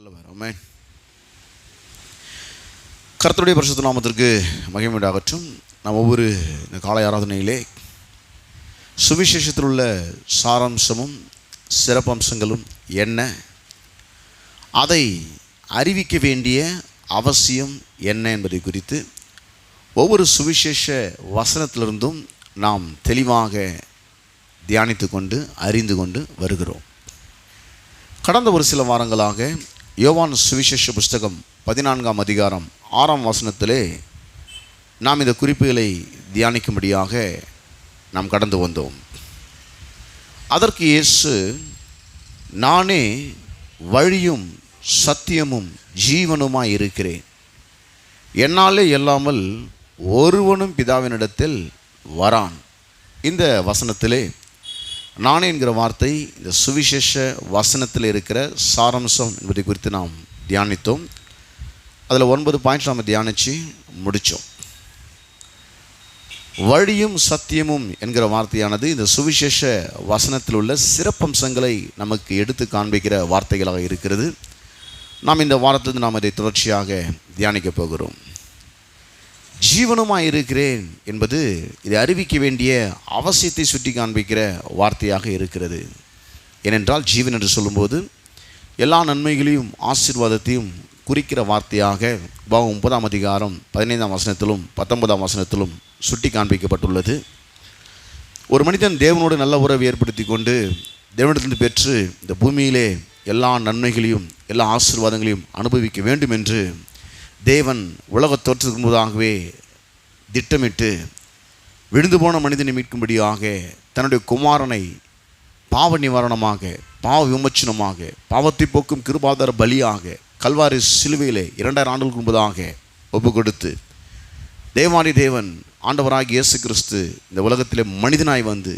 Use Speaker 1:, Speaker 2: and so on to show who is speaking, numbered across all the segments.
Speaker 1: நல்லவர். ஆமென். கர்த்தருடைய பரிசுத்த நாமத்திற்கு மகிமை உண்டாகட்டும். நாம் ஒவ்வொரு இந்த காலை ஆராதனையிலே சுவிசேஷத்தில் உள்ள சாராம்சமும் சிறப்பம்சங்களும் என்ன, அதை அறிவிக்க வேண்டிய அவசியம் என்ன என்பதை குறித்து ஒவ்வொரு சுவிசேஷ வசனத்திலிருந்தும் நாம் தெளிவாக தியானித்து கொண்டு அறிந்து கொண்டு வருகிறோம். கடந்த ஒரு சில வாரங்களாக யோவான் சுவிசேஷ புஸ்தகம் 14ஆம் அதிகாரம் 6ஆம் வசனத்திலே நாம் இந்த குறிப்புகளை தியானிக்கும்படியாக நாம் கடந்து வந்தோம். அதற்கு இயேசு, நானே வழியும் சத்தியமும் ஜீவனுமாய் இருக்கிறேன், என்னாலே இல்லாமல் ஒருவனும் பிதாவினிடத்தில் வரான். இந்த வசனத்திலே நானே என்கிற வார்த்தை இந்த சுவிசேஷ வசனத்தில் இருக்கிற சாராம்சம் என்பதை குறித்து நாம் தியானித்தோம். அதில் 9 பாயிண்ட்ஸ் நாம் தியானித்து முடித்தோம். வழியும் சத்தியமும் என்கிற வார்த்தையானது இந்த சுவிசேஷ வசனத்தில் உள்ள சிறப்பம்சங்களை நமக்கு எடுத்து காண்பிக்கிற வார்த்தைகளாக இருக்கிறது. நாம் இந்த வாரத்திலிருந்து நாம் அதை தொடர்ச்சியாக தியானிக்கப் போகிறோம். ஜீவனுமாய் இருக்கிறேன் என்பது இதை அறிவிக்க வேண்டிய அவசியத்தை சுட்டி காண்பிக்கிற வார்த்தையாக இருக்கிறது. ஏனென்றால் ஜீவன் என்று சொல்லும்போது எல்லா நன்மைகளையும் ஆசீர்வாதத்தையும் குறிக்கிற வார்த்தையாக 9ஆம் அதிகாரம் 15ஆம் வசனத்திலும் 19ஆம் வசனத்திலும் சுட்டி காண்பிக்கப்பட்டுள்ளது. ஒரு மனிதன் தேவனோடு நல்ல உறவு ஏற்படுத்தி கொண்டு தேவனிடத்திலிருந்து பெற்று இந்த பூமியிலே எல்லா நன்மைகளையும் எல்லா ஆசீர்வாதங்களையும் அனுபவிக்க வேண்டும் என்று தேவன் உலகத் தோற்றத்துக்கு முன்பதாகவே திட்டமிட்டு விழுந்து போன மனிதனை மீட்கும்படியாக தன்னுடைய குமாரனை பாவ நிவாரணமாக, பாவ விமோச்சனமாக, பாவத்தை போக்கும் கிருபாதார பலியாக கல்வாரி சிலுவையிலே 2000 ஆண்டுகளுக்கு முன்பதாக ஒப்பு கொடுத்து தேவாதி தேவன் ஆண்டவராகிய இயேசு கிறிஸ்து இந்த உலகத்திலே மனிதனாய் வந்து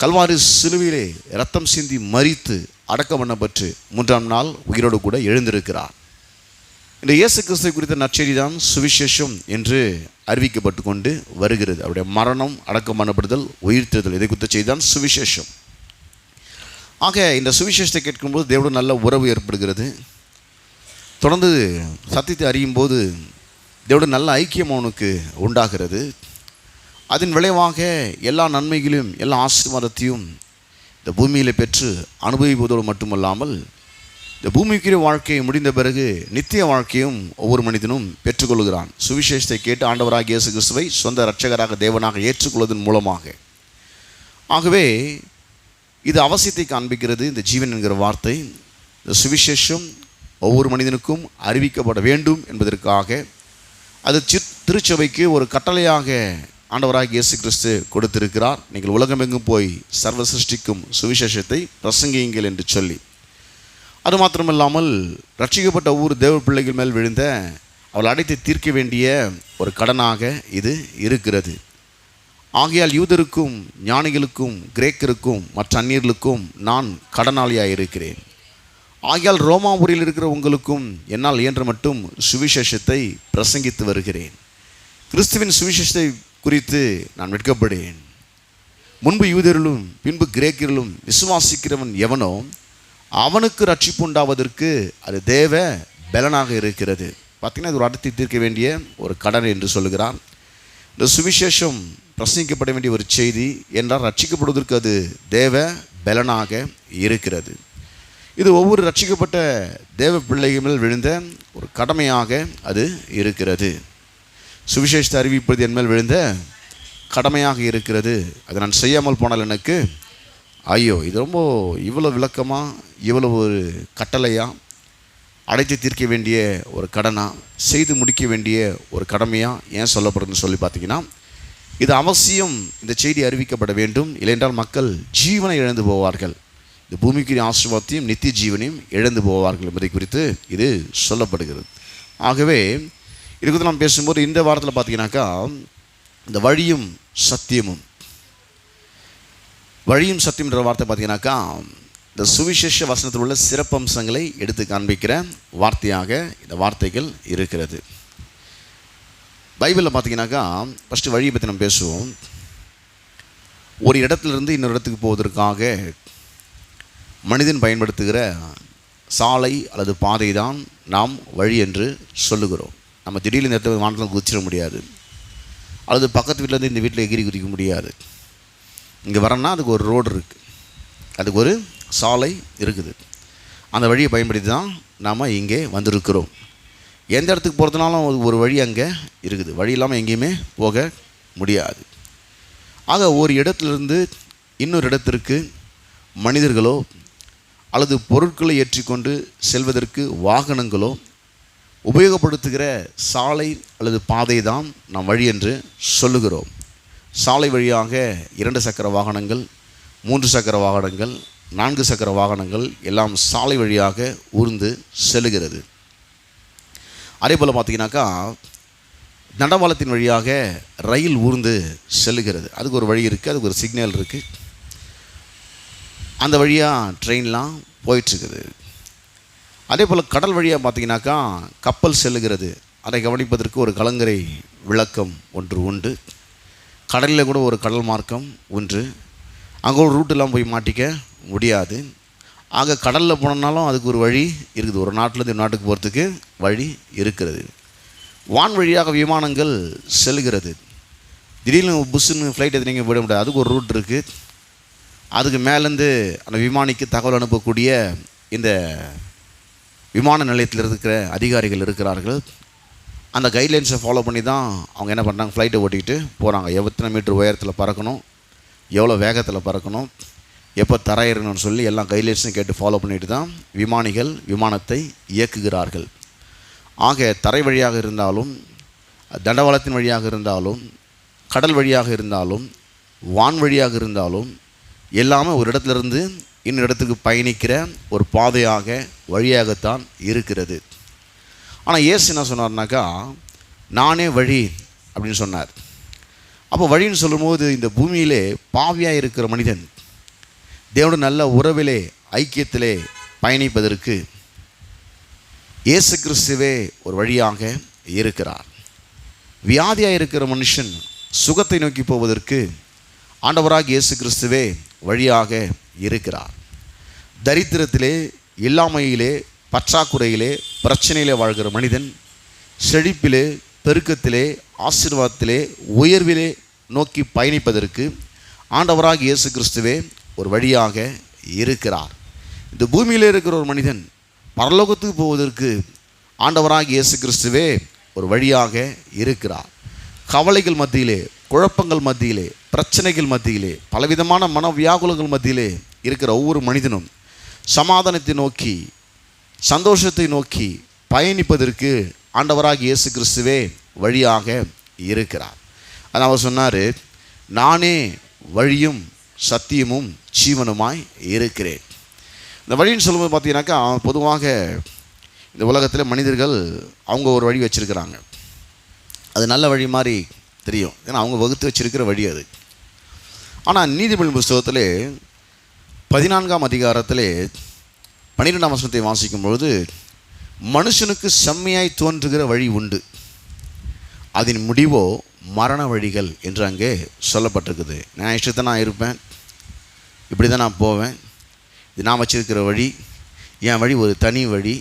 Speaker 1: கல்வாரி சிலுவையிலே இரத்தம் சிந்தி மரித்து அடக்கம் பண்ணப்பட்டு 3ஆம் நாள் உயிரோடு கூட எழுந்திருக்கிறார். இந்த இயேசு கிறிஸ்துவை குறித்த நற்செய்தி தான் சுவிசேஷம் என்று அறிவிக்கப்பட்டு கொண்டு வருகிறது. அவருடைய மரணம், அடக்கம் பண்ணப்படுதல், உயிர்த்தெழுதல், இதை குறித்த செய்தி தான் சுவிசேஷம். ஆக இந்த சுவிசேஷத்தை கேட்கும்போது தேவனோடு நல்ல உறவு ஏற்படுகிறது. தொடர்ந்து சத்தியத்தை அறியும் போது தேவனோடு நல்ல ஐக்கியம் அவனுக்கு உண்டாகிறது. அதன் விளைவாக எல்லா நன்மைகளையும் எல்லா ஆசீர்வாதத்தையும் இந்த பூமியில் பெற்று அனுபவிப்பதோடு மட்டுமல்லாமல் இந்த பூமிக்குரிய வாழ்க்கையை முடிந்த பிறகு நித்திய வாழ்க்கையும் ஒவ்வொரு மனிதனும் பெற்றுக்கொள்கிறான். சுவிசேஷத்தை கேட்டு ஆண்டவராகிய இயேசு கிறிஸ்துவை சொந்த இரட்சகராக தேவனாக ஏற்றுக்கொள்வதன் மூலமாக. ஆகவே இது அவசியத்தை காண்பிக்கிறது. இந்த ஜீவன் என்கிற வார்த்தை, இந்த சுவிசேஷம் ஒவ்வொரு மனிதனுக்கும் அறிவிக்கப்பட வேண்டும் என்பதற்காக அது திருச்சபைக்கு ஒரு கட்டளையாக ஆண்டவராகிய இயேசு கிறிஸ்து கொடுத்திருக்கிறார். நீங்கள் உலகமெங்கும் போய் சர்வ சிருஷ்டிக்கும் சுவிசேஷத்தை பிரசங்கியுங்கள் என்று சொல்லி. அது மாத்திரமில்லாமல் ரட்சிக்கப்பட்ட ஒவ்வொரு தேவ பிள்ளைகள் மேல் விழுந்த அவள் அடைத்து தீர்க்க வேண்டிய ஒரு கடனாக இது இருக்கிறது. ஆகையால் யூதருக்கும் ஞானிகளுக்கும் கிரேக்கருக்கும் மற்ற அந்நியர்களுக்கும் நான் கடனாளியாக இருக்கிறேன். ஆகையால் ரோமாபுரியில் இருக்கிற உங்களுக்கும் என்னால் இயன்ற மட்டும் சுவிசேஷத்தை பிரசங்கித்து வருகிறேன். கிறிஸ்துவின் சுவிசேஷத்தை குறித்து நான் வெட்கப்படேன். முன்பு யூதரிலும் பின்பு கிரேக்கரிலும் விசுவாசிக்கிறவன் எவனோ அவனுக்கு ரட்சிப்பு உண்டாவதற்கு அது தேவ பலனாக இருக்கிறது. பார்த்திங்கன்னா இது ஒரு அடர்த்தி தீர்க்க வேண்டிய ஒரு கடன் என்று சொல்லுகிறார். இந்த சுவிசேஷம் பிரசங்கிக்கப்பட வேண்டிய ஒரு செய்தி என்றால் ரட்சிக்கப்படுவதற்கு அது தேவ பலனாக இருக்கிறது. இது ஒவ்வொரு ரட்சிக்கப்பட்ட தேவ பிள்ளைகள் மேல் விழுந்த ஒரு கடமையாக அது இருக்கிறது. சுவிசேஷத்தை அறிவிப்பது என் மேல் விழுந்த கடமையாக இருக்கிறது. அதை நான் செய்யாமல் போனால் எனக்கு ஐயோ, இது ரொம்ப இவ்வளோ விளக்கமாக, இவ்வளோ ஒரு கட்டளையாக, அடைத்து தீர்க்க வேண்டிய ஒரு கடனாக, செய்து முடிக்க வேண்டிய ஒரு கடமையாக ஏன் சொல்லப்படுதுன்னு சொல்லி பார்த்தீங்கன்னா, இது அவசியம். இந்த செய்தி அறிவிக்கப்பட வேண்டும். இல்லையென்றால் மக்கள் ஜீவனை இழந்து போவார்கள். இந்த பூமிக்கு ஆசீர்வாதத்தையும் நித்திய ஜீவனையும் இழந்து போவார்கள் என்பதை குறித்து இது சொல்லப்படுகிறது. ஆகவே இது குறித்து நாம் பேசும்போது இந்த வாரத்தில் பார்த்தீங்கன்னாக்கா இந்த வழியும் சத்தியமும் சத்தியம்ன்ற வார்த்தை பார்த்தீங்கன்னாக்கா இந்த சுவிசேஷ வசனத்தில் உள்ள சிறப்பம்சங்களை எடுத்து காண்பிக்கிற வார்த்தையாக இந்த வார்த்தைகள் இருக்கிறது. பைபிளில் பார்த்தீங்கன்னாக்கா ஃபஸ்ட்டு வழியை பற்றி நம்ம பேசுவோம். ஒரு இடத்துலேருந்து இன்னொரு இடத்துக்கு போவதற்காக மனிதன் பயன்படுத்துகிற சாலை அல்லது பாதை தான் நாம் வழி என்று சொல்லுகிறோம். நம்ம திடீர்னு இந்த இடத்துல வானத்தில் குதிச்சிட முடியாது, அல்லது பக்கத்து வீட்டிலேருந்து இந்த வீட்டில் எகிரி குதிக்க முடியாது. இங்கே வரணும்னா அதுக்கு ஒரு ரோடு இருக்குது, அதுக்கு ஒரு சாலை இருக்குது. அந்த வழியை பயன்படுத்தி தான் நாம் இங்கே வந்திருக்கிறோம். எந்த இடத்துக்கு போகிறதுனாலும் ஒரு வழி அங்கே இருக்குது, வழி இல்லாமல் எங்கேயுமே போக முடியாது. ஆக ஒரு இடத்துலேருந்து இன்னொரு இடத்திற்கு மனிதர்களோ அல்லது பொருட்களை ஏற்றிக்கொண்டு செல்வதற்கு வாகனங்களோ உபயோகப்படுத்துகிற சாலை அல்லது பாதை தான் நாம் வழி என்று சொல்லுகிறோம். சாலை வழியாக 2 சக்கர வாகனங்கள், 3 சக்கர வாகனங்கள், 4 சக்கர வாகனங்கள் எல்லாம் சாலை வழியாக ஊர்ந்து செல்லுகிறது. அதே போல் பார்த்தீங்கன்னாக்கா தண்டவாளத்தின் வழியாக ரயில் ஊர்ந்து செல்லுகிறது. அதுக்கு ஒரு வழி இருக்குது, அதுக்கு ஒரு சிக்னல் இருக்குது. அந்த வழியாக ட்ரெயின்லாம் போயிட்டுருக்குது. அதே போல் கடல் வழியாக பார்த்தீங்கன்னாக்கா கப்பல் செல்லுகிறது. அதை கவனிப்பதற்கு ஒரு கலங்கரை விளக்கம் ஒன்று உண்டு. கடலில் கூட ஒரு கடல் மார்க்கம் ஒன்று, அங்கே ஒரு ரூட்டெல்லாம் போய் மாட்டிக்க முடியாது. ஆக கடலில் போனோம்னாலும் அதுக்கு ஒரு வழி இருக்குது, ஒரு நாட்டிலேருந்து ஒரு நாட்டுக்கு போகிறதுக்கு வழி இருக்கிறது. வான் வழியாக விமானங்கள் செல்கிறது. திடீர்னு புஷ்ஷுன்னு ஃப்ளைட் எது நீங்கள் விட முடியாது, அதுக்கு ஒரு ரூட் இருக்குது. அதுக்கு மேலேருந்து அந்த விமானிக்கு தகவல் அனுப்பக்கூடிய இந்த விமான நிலையத்தில் இருக்கிற அதிகாரிகள் இருக்கிறார்கள். அந்த கைட்லைன்ஸை ஃபாலோ பண்ணி தான் அவங்க என்ன பண்ணுறாங்க, ஃப்ளைட்டை ஓட்டிக்கிட்டு போகிறாங்க. எத்தனை மீட்டர் உயரத்தில் பறக்கணும், எவ்வளோ வேகத்தில் பறக்கணும், எப்போ தரையிறணும்னு சொல்லி எல்லா கைட்லைன்ஸும் கேட்டு ஃபாலோ பண்ணிட்டு தான் விமானிகள் விமானத்தை இயக்குகிறார்கள். ஆக தரை வழியாக இருந்தாலும், தண்டவாளத்தின் வழியாக இருந்தாலும், கடல் வழியாக இருந்தாலும், வான் வழியாக இருந்தாலும் எல்லாமே ஒரு இடத்துலேருந்து இன்னொரு இடத்துக்கு பயணிக்கிற ஒரு பாதையாக வழியாகத்தான் இருக்கிறது. ஆனால் இயேசு என்ன சொன்னார்னாக்கா, நானே வழி அப்படின்னு சொன்னார். அப்போ வழின்னு சொல்லும்போது இந்த பூமியிலே பாவியாக இருக்கிற மனிதன் தேவனோட நல்ல உறவிலே ஐக்கியத்திலே பயணிப்பதற்கு இயேசு கிறிஸ்துவே ஒரு வழியாக இருக்கிறார். வியாதியாக இருக்கிற மனுஷன் சுகத்தை நோக்கி போவதற்கு ஆண்டவராக இயேசு கிறிஸ்துவே வழியாக இருக்கிறார். தரித்திரத்திலே, இல்லாமையிலே, பற்றாக்குறையிலே, பிரச்சனையிலே வாழ்கிற மனிதன் செழிப்பிலே, பெருக்கத்திலே, ஆசீர்வாதத்திலே, உயர்விலே நோக்கி பயணிப்பதற்கு ஆண்டவராக இயேசு கிறிஸ்துவே ஒரு வழியாக இருக்கிறார். இந்த பூமியில் இருக்கிற ஒரு மனிதன் பரலோகத்துக்கு போவதற்கு ஆண்டவராக இயேசு கிறிஸ்துவே ஒரு வழியாக இருக்கிறார். கவலைகள் மத்தியிலே, குழப்பங்கள் மத்தியிலே, பிரச்சனைகள் மத்தியிலே, பலவிதமான மனவியாகுலங்கள் மத்தியிலே இருக்கிற ஒவ்வொரு மனிதனும் சமாதானத்தை நோக்கி, சந்தோஷத்தை நோக்கி பயணிப்பதற்கு ஆண்டவராக இயேசு கிறிஸ்துவே வழியாக இருக்கிறார். அதான் அவர் சொன்னார், நானே வழியும் சத்தியமும் ஜீவனுமாய் இருக்கிறேன். இந்த வழின்னு சொல்லும்போது பார்த்தீங்கன்னாக்கா பொதுவாக இந்த உலகத்தில் மனிதர்கள் அவங்க ஒரு வழி வச்சுருக்கிறாங்க. அது நல்ல வழி மாதிரி தெரியும், ஏன்னா அவங்க வகுத்து வச்சிருக்கிற வழி அது. ஆனால் நீதிமொழிகள் புஸ்தகத்தில் 14ஆம் அதிகாரத்தில் 12ஆம் வசனத்தை வாசிக்கும் பொழுது, மனுஷனுக்கு செம்மையாய் தோன்றுகிற வழி உண்டு, அதன் முடிவோ மரண வழிகள் என்று அங்கே சொல்லப்பட்டிருக்குது. நான் இஷ்டத்தை நான் இருப்பேன், இப்படி தான் நான் போவேன், இது நான் வச்சிருக்கிற வழி, என் வழி ஒரு தனி வழி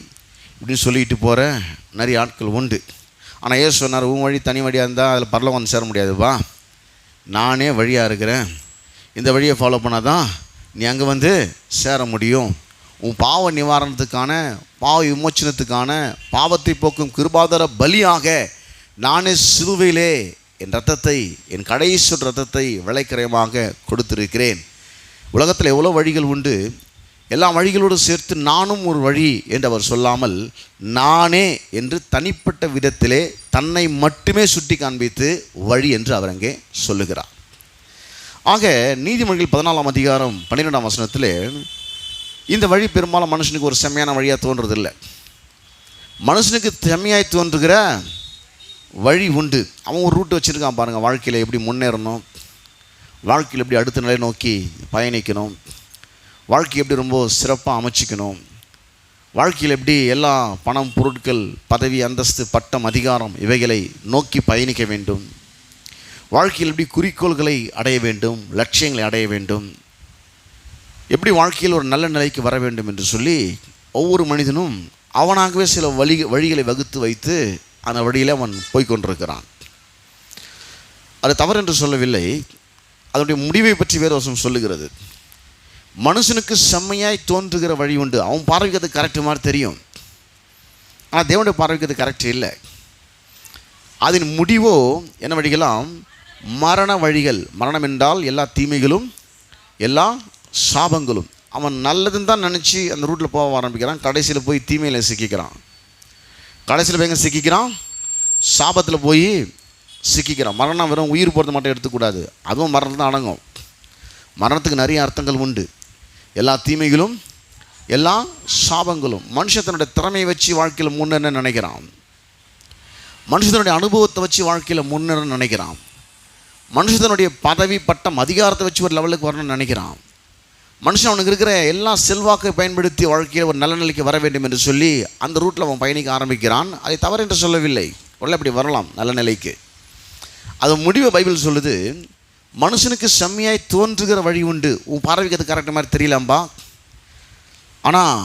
Speaker 1: இப்படின்னு சொல்லிட்டு போகிற நிறைய ஆட்கள் உண்டு. ஆனால் ஏசு சொன்னார், உன் வழி தனி வழியாக இருந்தால் அதில் பரலோகம் வந்து சேர முடியாதுப்பா, நானே வழியாக இருக்கிறேன், இந்த வழியை ஃபாலோ பண்ணால் தான் நீ அங்கே வந்து சேர முடியும். உன் பாவ நிவாரணத்துக்கான, பாவ விமோச்சனத்துக்கான, பாவத்தை போக்கும் கிருபாதார பலியாக நானே சிலுவையிலே என் ரத்தத்தை, என் கடைசி ரத்தத்தை விலைக்கிரயமாக கொடுத்திருக்கிறேன். உலகத்தில் எவ்வளோ வழிகள் உண்டு, எல்லா வழிகளோடு சேர்த்து நானும் ஒரு வழி என்று அவர் சொல்லாமல், நானே என்று தனிப்பட்ட விதத்திலே தன்னை மட்டுமே சுட்டி காண்பித்து வழி என்று அவர் அங்கே சொல்லுகிறார். ஆக நீதிமொழிகள் 14ஆம் அதிகாரம் 12ஆம் வசனத்தில் இந்த வழி பெரும்பாலும் மனுஷனுக்கு ஒரு செம்மையான வழியாக தோன்றதில்லை. மனுஷனுக்கு செம்மையாய் தோன்றுகிற வழி உண்டு. அவன் ஒரு ரூட்டு வச்சுருக்கான் பாருங்கள், வாழ்க்கையில் எப்படி முன்னேறணும், வாழ்க்கையில் எப்படி அடுத்த நிலை நோக்கி பயணிக்கணும், வாழ்க்கை எப்படி ரொம்ப சிறப்பாக அமைச்சிக்கணும், வாழ்க்கையில் எப்படி எல்லா பணம், பொருட்கள், பதவி, அந்தஸ்து, பட்டம், அதிகாரம் இவைகளை நோக்கி பயணிக்க வேண்டும், வாழ்க்கையில் எப்படி குறிக்கோள்களை அடைய வேண்டும், லட்சியங்களை அடைய வேண்டும், எப்படி வாழ்க்கையில் ஒரு நல்ல நிலைக்கு வர வேண்டும் என்று சொல்லி ஒவ்வொரு மனிதனும் அவனாகவே சில வழிகளை வகுத்து வைத்து அந்த வழியில் அவன் போய்கொண்டிருக்கிறான். அது தவறு என்று சொல்லவில்லை. அதனுடைய முடிவை பற்றி வேதவசனம் சொல்லுகிறது. மனுஷனுக்கு செம்மையாய் தோன்றுகிற வழி உண்டு. அவன் பார்வைக்கு அது கரெக்டு மாதிரி தெரியும், ஆனால் தேவனுடைய பார்வைக்கு அது கரெக்ட் இல்லை. அதன் முடிவோ என்ன வழிகளாம்? மரண வழிகள். மரணம் என்றால் எல்லா தீமைகளும் எல்லா சாபங்களும். அவன் நல்லதுன்னு தான் நினச்சி அந்த ரூட்டில் போக ஆரம்பிக்கிறான். கடைசியில் போய் தீமையில் சிக்கிக்கிறான். கடைசியில் போய் எங்கே சிக்கிக்கிறான்? சாபத்தில் போய் சிக்கிக்கிறான். மரணம் வெறும் உயிர் போகிறது மட்டும் எடுத்துக்கூடாது, அதுவும் மரணம் தான் அடங்கும். மரணத்துக்கு நிறைய அர்த்தங்கள் உண்டு. எல்லா தீமைகளும் எல்லா சாபங்களும். மனுஷன் தன்னுடைய திறமையை வச்சு வாழ்க்கையில் முன்னேற நினைக்கிறான். மனுஷனுடைய அனுபவத்தை வச்சு வாழ்க்கையில் முன்னேற நினைக்கிறான். மனுஷனுடைய பதவி பட்டம் அதிகாரத்தை வச்சு ஒரு லெவலுக்கு வரணும்னு நினைக்கிறான். மனுஷன் அவனுக்கு இருக்கிற எல்லா செல்வாக்கை பயன்படுத்தி வாழ்க்கையில் ஒரு நல்ல நிலைக்கு வர வேண்டும் என்று சொல்லி அந்த ரூட்டில் அவன் பயணிக்க ஆரம்பிக்கிறான். அதை தவறு என்று சொல்லவில்லை, உள்ள அப்படி வரலாம் நல்ல நிலைக்கு. அது முடிவை பைபிள் சொல்லுது, மனுஷனுக்கு செம்மையாய் தோன்றுகிற வழி உண்டு. உன் பார்வைக்கு அது கரெக்ட் மாதிரி தெரியலாம்பா, ஆனால்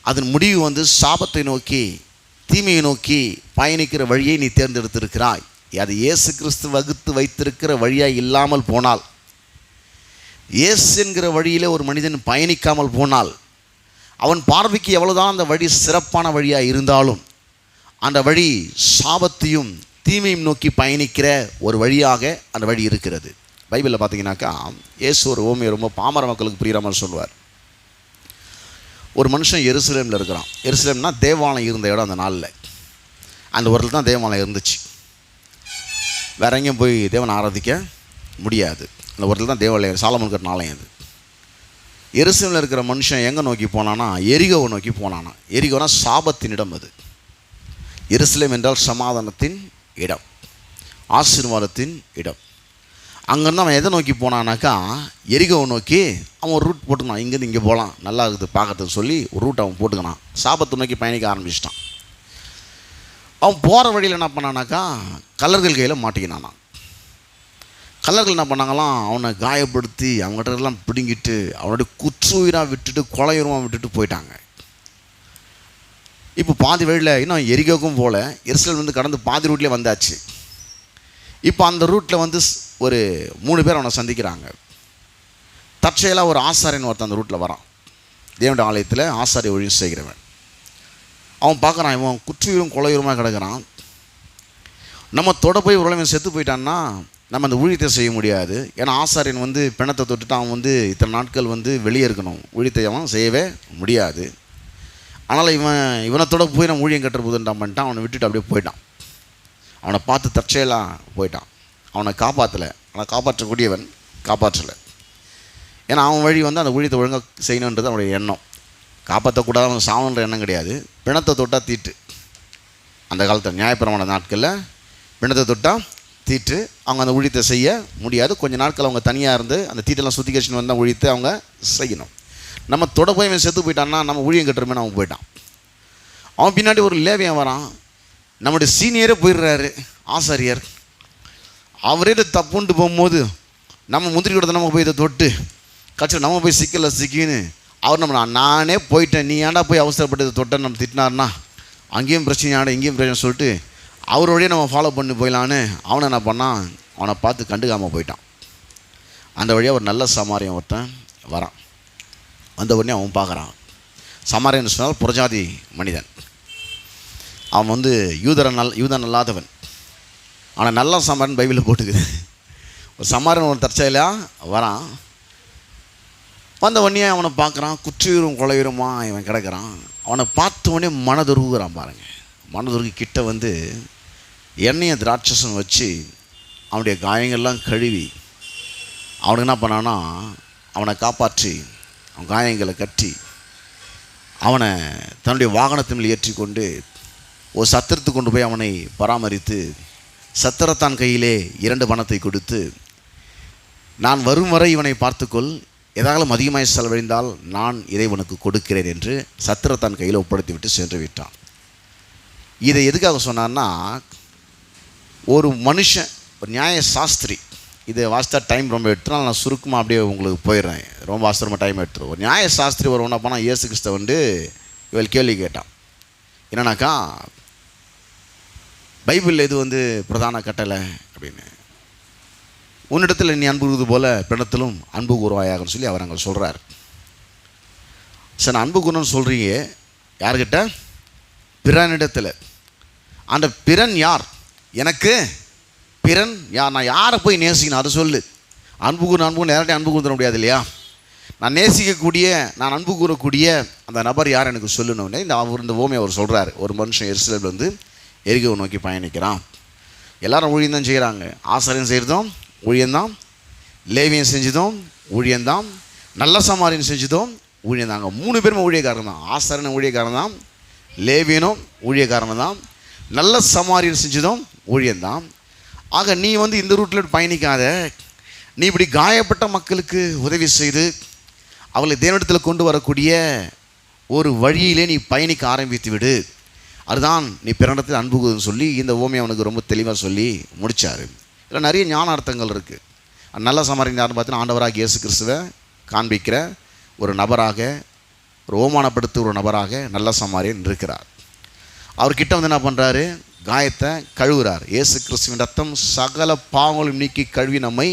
Speaker 1: அதன் முடிவு சாபத்தை நோக்கி தீமையை நோக்கி பயணிக்கிற வழியை நீ தேர்ந்தெடுத்திருக்கிறாய். அது இயேசு கிறிஸ்து வகுத்து வைத்திருக்கிற வழியாக இல்லாமல் போனால், இயேசு என்கிற வழியில் ஒரு மனிதன் பயணிக்காமல் போனால், அவன் பார்வைக்கு எவ்வளோதான் அந்த வழி சிறப்பான வழியாக இருந்தாலும் அந்த வழி சாபத்தையும் தீமையும் நோக்கி பயணிக்கிற ஒரு வழியாக அந்த வழி இருக்கிறது. பைபிளில் பார்த்தீங்கன்னாக்கா இயேசு ஒரு ஓமையை ரொம்ப பாமர மக்களுக்கு புரிகிற மாதிரி சொல்லுவார். ஒரு மனுஷன் எருசலேமில் இருக்கிறான். எருசலேம்னா தேவாலயம் இருந்த இடம். அந்த நாளில் அந்த ஊரில் தான் தேவாலயம் இருந்துச்சு. வேற எங்கேயும் போய் தேவனை ஆராதிக்க முடியாது. அந்த ஊரில் தான் தேவாலயம், சாலமோன் கட்டின ஆலயம் அது. எருசலேமில் இருக்கிற மனுஷன் எங்கே நோக்கி போனானா? எரிகோவை நோக்கி போனானா. எரிகோனா சாபத்தின் இடம். அது எருசலேம் என்றால் சமாதானத்தின் இடம், ஆசீர்வாதத்தின் இடம். அங்கேருந்து அவன் எதை நோக்கி போனானாக்கா எரிகோவை நோக்கி அவன் ஒரு ரூட் போட்டுக்கணும். இங்கேருந்து இங்கே போகலாம், நல்லா இருக்குது பார்க்கறதுக்கு சொல்லி ஒரு ரூட் அவன் போட்டுக்கணும். சாபத்தை நோக்கி பயணிக்க ஆரம்பிச்சிட்டான். அவன் போகிற வழியில் என்ன பண்ணானாக்கா கல்லர்கள் கையில் மாட்டிக்கினானான். கல்லர்கள் என்ன பண்ணாங்களாம், அவனை காயப்படுத்தி அவங்ககிட்ட எல்லாம் பிடுங்கிட்டு அவனுடைய குற்றுயிராக விட்டுட்டு கொலையுரமாக விட்டுட்டு போயிட்டாங்க. இப்போ பாதி வழியில் இன்னும் எரிகோக்கும் போல எருசலேம் கடந்து பாதி ரூட்லேயே வந்தாச்சு. இப்போ அந்த ரூட்டில் ஒரு 3 பேர் அவனை சந்திக்கிறாங்க. தற்செயலாக ஒரு ஆசாரியன் ஒருத்தன் அந்த ரூட்டில் வரான். தேவனுடைய ஆலயத்தில் ஆசாரிய ஒழிவு செய்கிறவன். அவன் பார்க்குறான், இவன் குற்றுயிரும் கொலையுரமாக கிடக்கிறான். நம்ம தொட போய் உறவின் செத்து போயிட்டான்னா நம்ம அந்த ஊழியத்தை செய்ய முடியாது. ஏன்னா ஆசாரியன் பிணத்தை தொட்டுட்டு அவன் இத்தனை நாட்கள் வெளியே இருக்கணும். ஊழியத்தை அவன் செய்யவே முடியாது. அதனால் இவனை தொட போய் நம்ம ஊழியம் கட்டுற போதுன்றான் பண்ணிட்டான். அவனை விட்டுட்டு அப்படியே போயிட்டான். அவனை பார்த்து தற்செயலாக போயிட்டான். அவனை காப்பாற்றலை. அவனை காப்பாற்றக்கூடியவன் காப்பாற்றலை. ஏன்னா அவன் வழி அந்த ஊழியத்தை ஒழுங்காக செய்யணுன்றது அவனுடைய எண்ணம். காப்பாற்றக்கூடாது, அவன் சாவணுன்ற எண்ணம் கிடையாது. பிணத்தை தொட்டால் தீட்டு. அந்த காலத்தில் நியாயப்பிரமாண நாட்களில் பிணத்தை தொட்டால் தீட்டு. அவங்க அந்த ஊழியத்தை செய்ய முடியாது. கொஞ்சம் நாட்கள் அவங்க தனியாக இருந்து அந்த தீட்டெல்லாம் சுத்திகரிச்சுன்னு வந்தால் ஊழியத்தை அவங்க செய்யணும். நம்ம தொட போய் அவன் செத்து போயிட்டான்னா நம்ம ஊழியம் கட்டுறமே அவன் போயிட்டான். அவன் பின்னாடி ஒரு லேவியன் வரான். நம்முடைய சீனியரே போயிடுறாரு ஆசாரியர். அவரே தப்புன்ட்டு போகும்போது நம்ம முந்திரி கொடுத்த நம்ம போய் இதை தொட்டு கட்சி நம்ம போய் சிக்கல சிக்கின்னு அவர் நம்ம நானே போயிட்டேன், நீ ஏன்டா போய் அவசரப்பட்டு இதை தொட்டேன்னு நம்ம திட்டினார்னா அங்கேயும் பிரச்சனை ஆட இங்கேயும் பிரச்சனை சொல்லிட்டு அவரோடையே நம்ம ஃபாலோ பண்ணி போயிடலான்னு அவனை என்ன பண்ணான், அவனை பார்த்து கண்டுக்காமல் போயிட்டான். அந்த வழியாக ஒரு நல்ல சமாரியம் ஒருத்தன் வரான். வந்த உடனே அவன் பார்க்குறான். சமாரியன்னு சொன்னால் புறஜாதி மனிதன். அவன் யூதன் அல்லாதவன். ஆனால் நல்ல சமாரியன் பைபிளில் போட்டுக்குது. ஒரு சமாரியன் ஒரு தற்செயலாக வரான். வந்த உடனே அவனை பார்க்குறான். குற்றுயிரும் கொலையுருமா இவன் கிடக்கிறான். அவனை பார்த்த உடனே மனதுருகுறான் பாருங்கள். மனதுருகி கிட்ட எண்ணெயை திராட்சசம் வச்சு அவனுடைய காயங்கள்லாம் கழுவி அவனுக்கு என்ன பண்ணான்னா அவனை காப்பாற்றி அவன் காயங்களை கட்டி அவனை தன்னுடைய வாகனத்தின் மேல் ஏற்றி கொண்டு ஒரு சத்திரத்துக்கு கொண்டு போய் அவனை பராமரித்து சத்திரத்தான் கையிலே 2 பணத்தை கொடுத்து, நான் வரும் வரை இவனை பார்த்துக்கொள், எதாலும் அதிகமாய் செலவழிந்தால் நான் இதை உனக்கு கொடுக்கிறேன் என்று சத்திரத்தான் கையில் ஒப்படைத்து விட்டு சென்று விட்டான். இதை எதுக்காக சொன்னான்னா, ஒரு மனுஷன், ஒரு நியாய சாஸ்திரி, இதை வாசித்தா டைம் ரொம்ப எடுத்துனால நான் சுருக்கமாக அப்படியே உங்களுக்கு போயிடுறேன். ரொம்ப அவசரமாக டைம் எடுத்துரும். ஒரு நியாய சாஸ்திரி வருவனா போனால் இயேசு கிறிஸ்துவை இவள் கேள்வி கேட்டான். என்னன்னாக்கா, பைபிளில் இது பிரதான கட்டளை அப்படின்னு. உன்னிடத்தில் நீ அன்பு கூறுவது போல பிணத்திலும் அன்பு கூறுவாயாகன்னு சொல்லி அவர் அங்கே சொல்கிறார். சரி, நான் அன்பு கூறணும்னு சொல்கிறீங்க, யார்கிட்ட? பிறனிடத்தில். அந்த பிறன் யார்? எனக்கு பிறன் யார்? நான் யாரை போய் நேசிக்கணும் அதை சொல்லு. அன்பு நேரடியாக அன்பு கூற முடியாது இல்லையா? நான் நேசிக்கக்கூடிய, நான் அன்பு கூறக்கூடிய அந்த நபர் யார் எனக்கு சொல்லணும்னே இந்த ஓமையை அவர் சொல்கிறார். ஒரு மனுஷன் எருசலேமில் எரிகோவை நோக்கி பயணிக்கிறான். எல்லாரும் ஊழியந்தான் செய்கிறாங்க. ஆசாரியன் செய்கிறதும் ஊழியந்தான், லேவியன் செஞ்சதும் ஊழியந்தான், நல்ல சமாரியன் செஞ்சதும் ஊழியந்தாங்க. 3 பேருமே ஊழியக்காரன் தான். ஆசாரியன் ஊழியக்காரன் தான், லேவியனும் ஊழியக்காரன் தான், நல்ல சமாரியன் செஞ்சதும் ஊழியந்தான். ஆக நீ இந்த ரூட்டில் பயணிக்காத. நீ இப்படி காயப்பட்ட மக்களுக்கு உதவி செய்து அவளை தேவனிடத்தில் கொண்டு வரக்கூடிய ஒரு வழியிலே நீ பயணிக்க ஆரம்பித்து விடு. அதுதான் நீ பிறனிடத்தில் அன்பு கூறுன்னு சொல்லி இந்த ஓமையை அவனுக்கு ரொம்ப தெளிவாக சொல்லி முடித்தார். இதில் நிறைய ஞான அர்த்தங்கள் இருக்குது. நல்ல சமாரியன் யாருன்னு பார்த்தீங்கன்னா, ஆண்டவராக இயேசு கிறிஸ்துவை காண்பிக்கிற ஒரு நபராக, ஒரு ஓமானப்படுத்த ஒரு நபராக நல்ல சமாரியன் இருக்கிறார். அவர்கிட்ட என்ன பண்ணுறாரு? காயத்தை கழுவுறார். இயேசு கிறிஸ்துவின் ரத்தம் சகல பாவங்களும் நீக்கி கழுவி நம்மை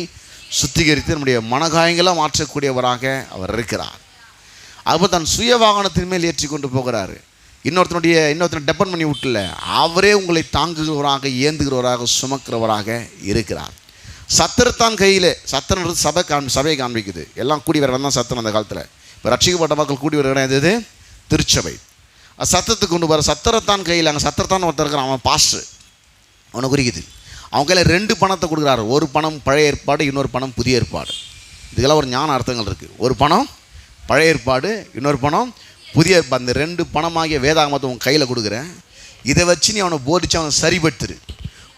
Speaker 1: சுத்திகரித்து நம்முடைய மனகாயங்களாக மாற்றக்கூடியவராக அவர் இருக்கிறார். அப்போ தன் சுய வாகனத்தின் மேல் ஏற்றி கொண்டு போகிறாரு. இன்னொருத்தனை டெபன் பண்ணி விட்டுல, அவரே உங்களை தாங்குகிறவராக, ஏந்துகிறவராக, சுமக்கிறவராக இருக்கிறார். சத்திரத்தான் கையில், சத்திரன்றது சபையை காண்பிக்குது. எல்லாம் கூடி வர தான் சத்திரம் அந்த காலத்தில். இப்போ ரட்சிக்கப்பட்ட மக்கள் கூடி வர இடம் எது? திருச்சபை. சத்தத்துக்கு கொண்டு வர சத்திரத்தான் கையில். அங்கே சத்திரத்தான் ஒருத்தர் இருக்கிறான், அவன் பாஸ்டர், அவனை குறிக்குது. அவன் கையில் 2 பணத்தை கொடுக்குறாரு. ஒரு பணம் பழைய ஏற்பாடு, இன்னொரு பணம் புதிய ஏற்பாடு. இதுக்கெல்லாம் ஒரு ஞான அர்த்தங்கள் இருக்குது. ஒரு பணம் பழைய ஏற்பாடு, இன்னொரு பணம் புதிய ஏற்பாடு. அந்த 2 பணமாகிய வேதாகமத்தை உன் கையில் கொடுக்குறேன். இதை வச்சு நீ அவனை போதிச்சு அவனை சரிபடுத்துரு.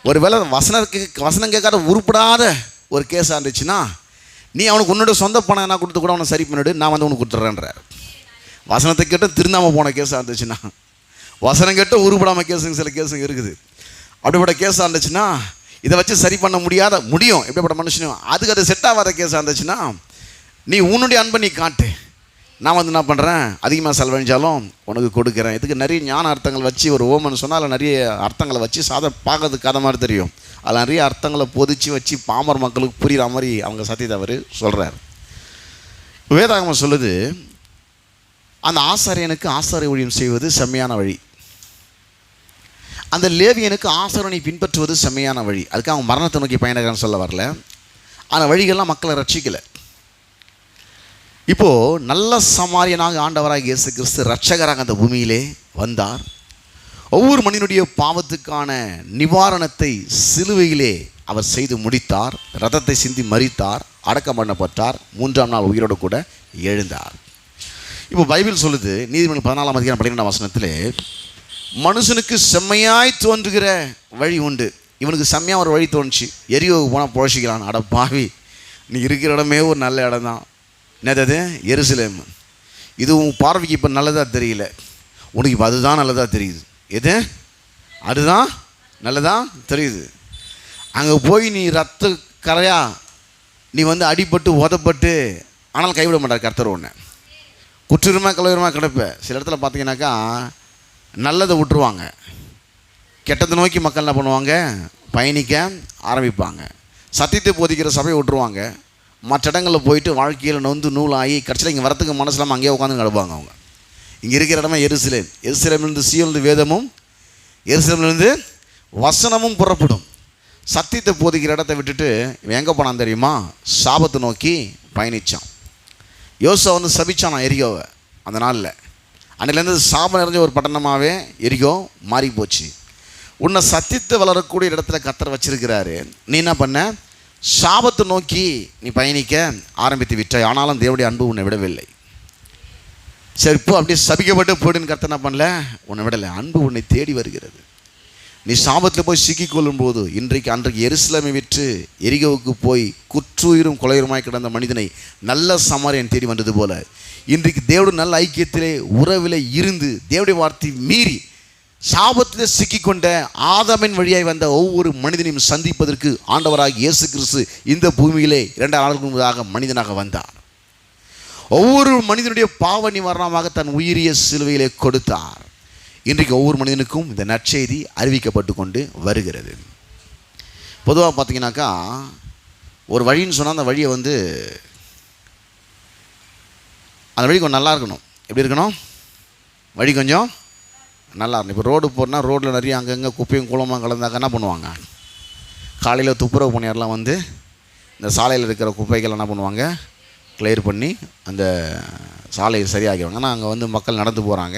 Speaker 1: ஒரு வேளை வசனம் கேட்காத உருப்படாத ஒரு கேஸாக இருந்துச்சுன்னா, நீ அவனுக்கு உன்னோட சொந்த பணம் என்ன கொடுத்து கூட அவனை சரி பண்ணிவிடு, நான் உனக்கு கொடுத்துட்றேன்றார். வசனத்தை கேட்டால் திருந்தாமல் போன கேஸாக இருந்துச்சுன்னா, வசனம் கேட்டால் உருப்படாமல் சில கேஸுங்க இருக்குது. அப்படிப்பட்ட கேஸாக இருந்துச்சுன்னா, இதை வச்சு சரி பண்ண முடியும் எப்படிப்பட்ட மனுஷனும். அதுக்கு அது செட் ஆகாத கேஸாக இருந்துச்சுன்னா, நீ உன்னுடைய அன்பை நீ காட்டு. நான் என்ன பண்ணுறேன், அதிகமாக செலவழிஞ்சாலும் உனக்கு கொடுக்குறேன். இதுக்கு நிறைய ஞான அர்த்தங்கள் வச்சு ஒரு ஓமன்னு சொன்னால் அதில் நிறைய அர்த்தங்களை வச்சு பார்க்கறதுக்கு கதை மாதிரி தெரியும். அதில் நிறைய அர்த்தங்களை பொதிச்சு வச்சு பாமர் மக்களுக்கு புரிகிற மாதிரி அவங்க சத்தியத்தை அவர் சொல்கிறார். வேதாகமம் சொல்லுது, அந்த ஆசாரியனுக்கு ஆசாரிய ஊழியம் செய்வது செம்மையான வழி, அந்த லேவியனுக்கு ஆசாரியனை பின்பற்றுவது செம்மையான வழி. அதுக்கு அவன் மரணத்தை நோக்கி பயணிக்கிறான்னு சொல்ல வரல. அந்த வழிகள்லாம் மக்களை ரட்சிக்கலை. இப்போது நல்ல சமாரியனாக ஆண்டவராக இயேசு கிறிஸ்து ரட்சகராக அந்த பூமியிலே வந்தார். ஒவ்வொரு மனிதனுடைய பாவத்துக்கான நிவாரணத்தை சிலுவையிலே அவர் செய்து முடித்தார். ரத்தத்தை சிந்தி மரித்தார், அடக்கம் பண்ணப்பட்டார், 3ஆம் நாள் உயிரோடு கூட எழுந்தார். இப்போ பைபிள் சொல்லுது, நீதிமொழிகள் 14ஆம் அதிகாரம் 12ஆம் வசனத்திலே, மனுஷனுக்கு செம்மையாய் தோன்றுகிற வழி உண்டு. இவனுக்கு செம்மையாக ஒரு வழி தோணுச்சு, எரியோவுக்கு போனால் புழைச்சிக்கலாம். அட பாவி, நீ இருக்கிற இடமே ஒரு நல்ல இடம் தான். என்னது? எருசலேம். இது உன் பார்வைக்கு இப்போ நல்லதாக தெரியல, உனக்கு இப்போ அதுதான் நல்லதாக தெரியுது. எது? அதுதான் நல்லதாக தெரியுது. அங்கே போய் நீ ரத்த கரையா நீ அடிபட்டு உதப்பட்டு, ஆனால் கைவிட மாட்டார் கர்த்தர். ஒன்று குற்றுரிமா கலவரமாக கிடப்ப. சில இடத்துல பார்த்தீங்கன்னாக்கா நல்லதை விட்டுருவாங்க, கெட்டதை நோக்கி மக்கள் என்ன பண்ணுவாங்க? பயணிக்க ஆரம்பிப்பாங்க. சத்தியத்தை போதிக்கிற சபையை விட்டுருவாங்க. மற்ற இடங்களில் போயிட்டு வாழ்க்கையில் நூலாகி கடைசியில் இங்கே வரத்துக்கு மனசு இல்லாமல் அங்கேயே உட்காந்து கிடப்பாங்க. அவங்க இங்கே இருக்கிற இடமா எருசலேம். எருசலேமிலிருந்து சீயோனிலிருந்து வேதமும், எருசலேமிலிருந்து வசனமும் புறப்படும். சத்தியத்தை போதிக்கிற இடத்த விட்டுட்டு இவன் எங்கே போனான் தெரியுமா? சாபத்தை நோக்கி பயணித்தான். யோசா சபிச்சான் எரிகோவை. அந்த நாளில் அன்னிலேருந்து சாபம் நிறைஞ்ச ஒரு பட்டணமாகவே எரிகோ மாறி போச்சு. உன்னை சத்தியத்தை வளரக்கூடிய இடத்துல கர்த்தர் வச்சிருக்கிறாரு. நீ என்ன பண்ண? சாபத்தை நோக்கி நீ பயணிக்க ஆரம்பித்து விட்டாய். ஆனாலும் தேவனுடைய அன்பு உன்னை விடவில்லை. சரி, இப்போ அப்படியே சபிக்கப்பட்டு போயிடுன்னு கர்த்தர் என்ன பண்ணல? உன்னை விடலை. அன்பு உன்னை தேடி வருகிறது. நீ சாபத்தில் போய் சிக்கிக்கொள்ளும் போது அன்றைக்கு எருசலேமை விற்று எரிகோவுக்கு போய் குற்றுயிரும் கொலையுருமாய் கிடந்த மனிதனை நல்ல சமாரியன் தேடி வந்தது போல, இன்றைக்கு தேவனுடைய நல்ல ஐக்கியத்திலே உறவிலே இருந்து தேவனுடைய வார்த்தை மீறி சாபத்தில் சிக்கிக்கொண்ட ஆதாமின் வழியாய் வந்த ஒவ்வொரு மனிதனையும் சந்திப்பதற்கு ஆண்டவராக இயேசு கிறிஸ்து இந்த பூமியிலே 2000 நாட்களுக்கு முன்னதாக மனிதனாக வந்தார். ஒவ்வொரு மனிதனுடைய பாவ நிவாரணமாக தன் உயிரிய சிலுவையிலே கொடுத்தார். இன்றைக்கு ஒவ்வொரு மனிதனுக்கும் இந்த நற்செய்தி அறிவிக்கப்பட்டு கொண்டு வருகிறது. பொதுவாக பார்த்தீங்கன்னாக்கா ஒரு வழின்னு சொன்னால் அந்த வழியை அந்த வழி கொஞ்சம் நல்லா இருக்கணும். எப்படி இருக்கணும்? வழி கொஞ்சம் நல்லா இருக்கணும். இப்போ ரோடு போனால் ரோட்டில் நிறைய அங்கங்கே குப்பையும் குளமாக கலந்தாக்க என்ன பண்ணுவாங்க? காலையில் துப்புரவு பணியாரெலாம் இந்த சாலையில் இருக்கிற குப்பைகள் என்ன பண்ணுவாங்க? கிளியர் பண்ணி அந்த சாலையை சரியாகிடுவாங்க. ஆனால் அங்கே மக்கள் நடந்து போகிறாங்க,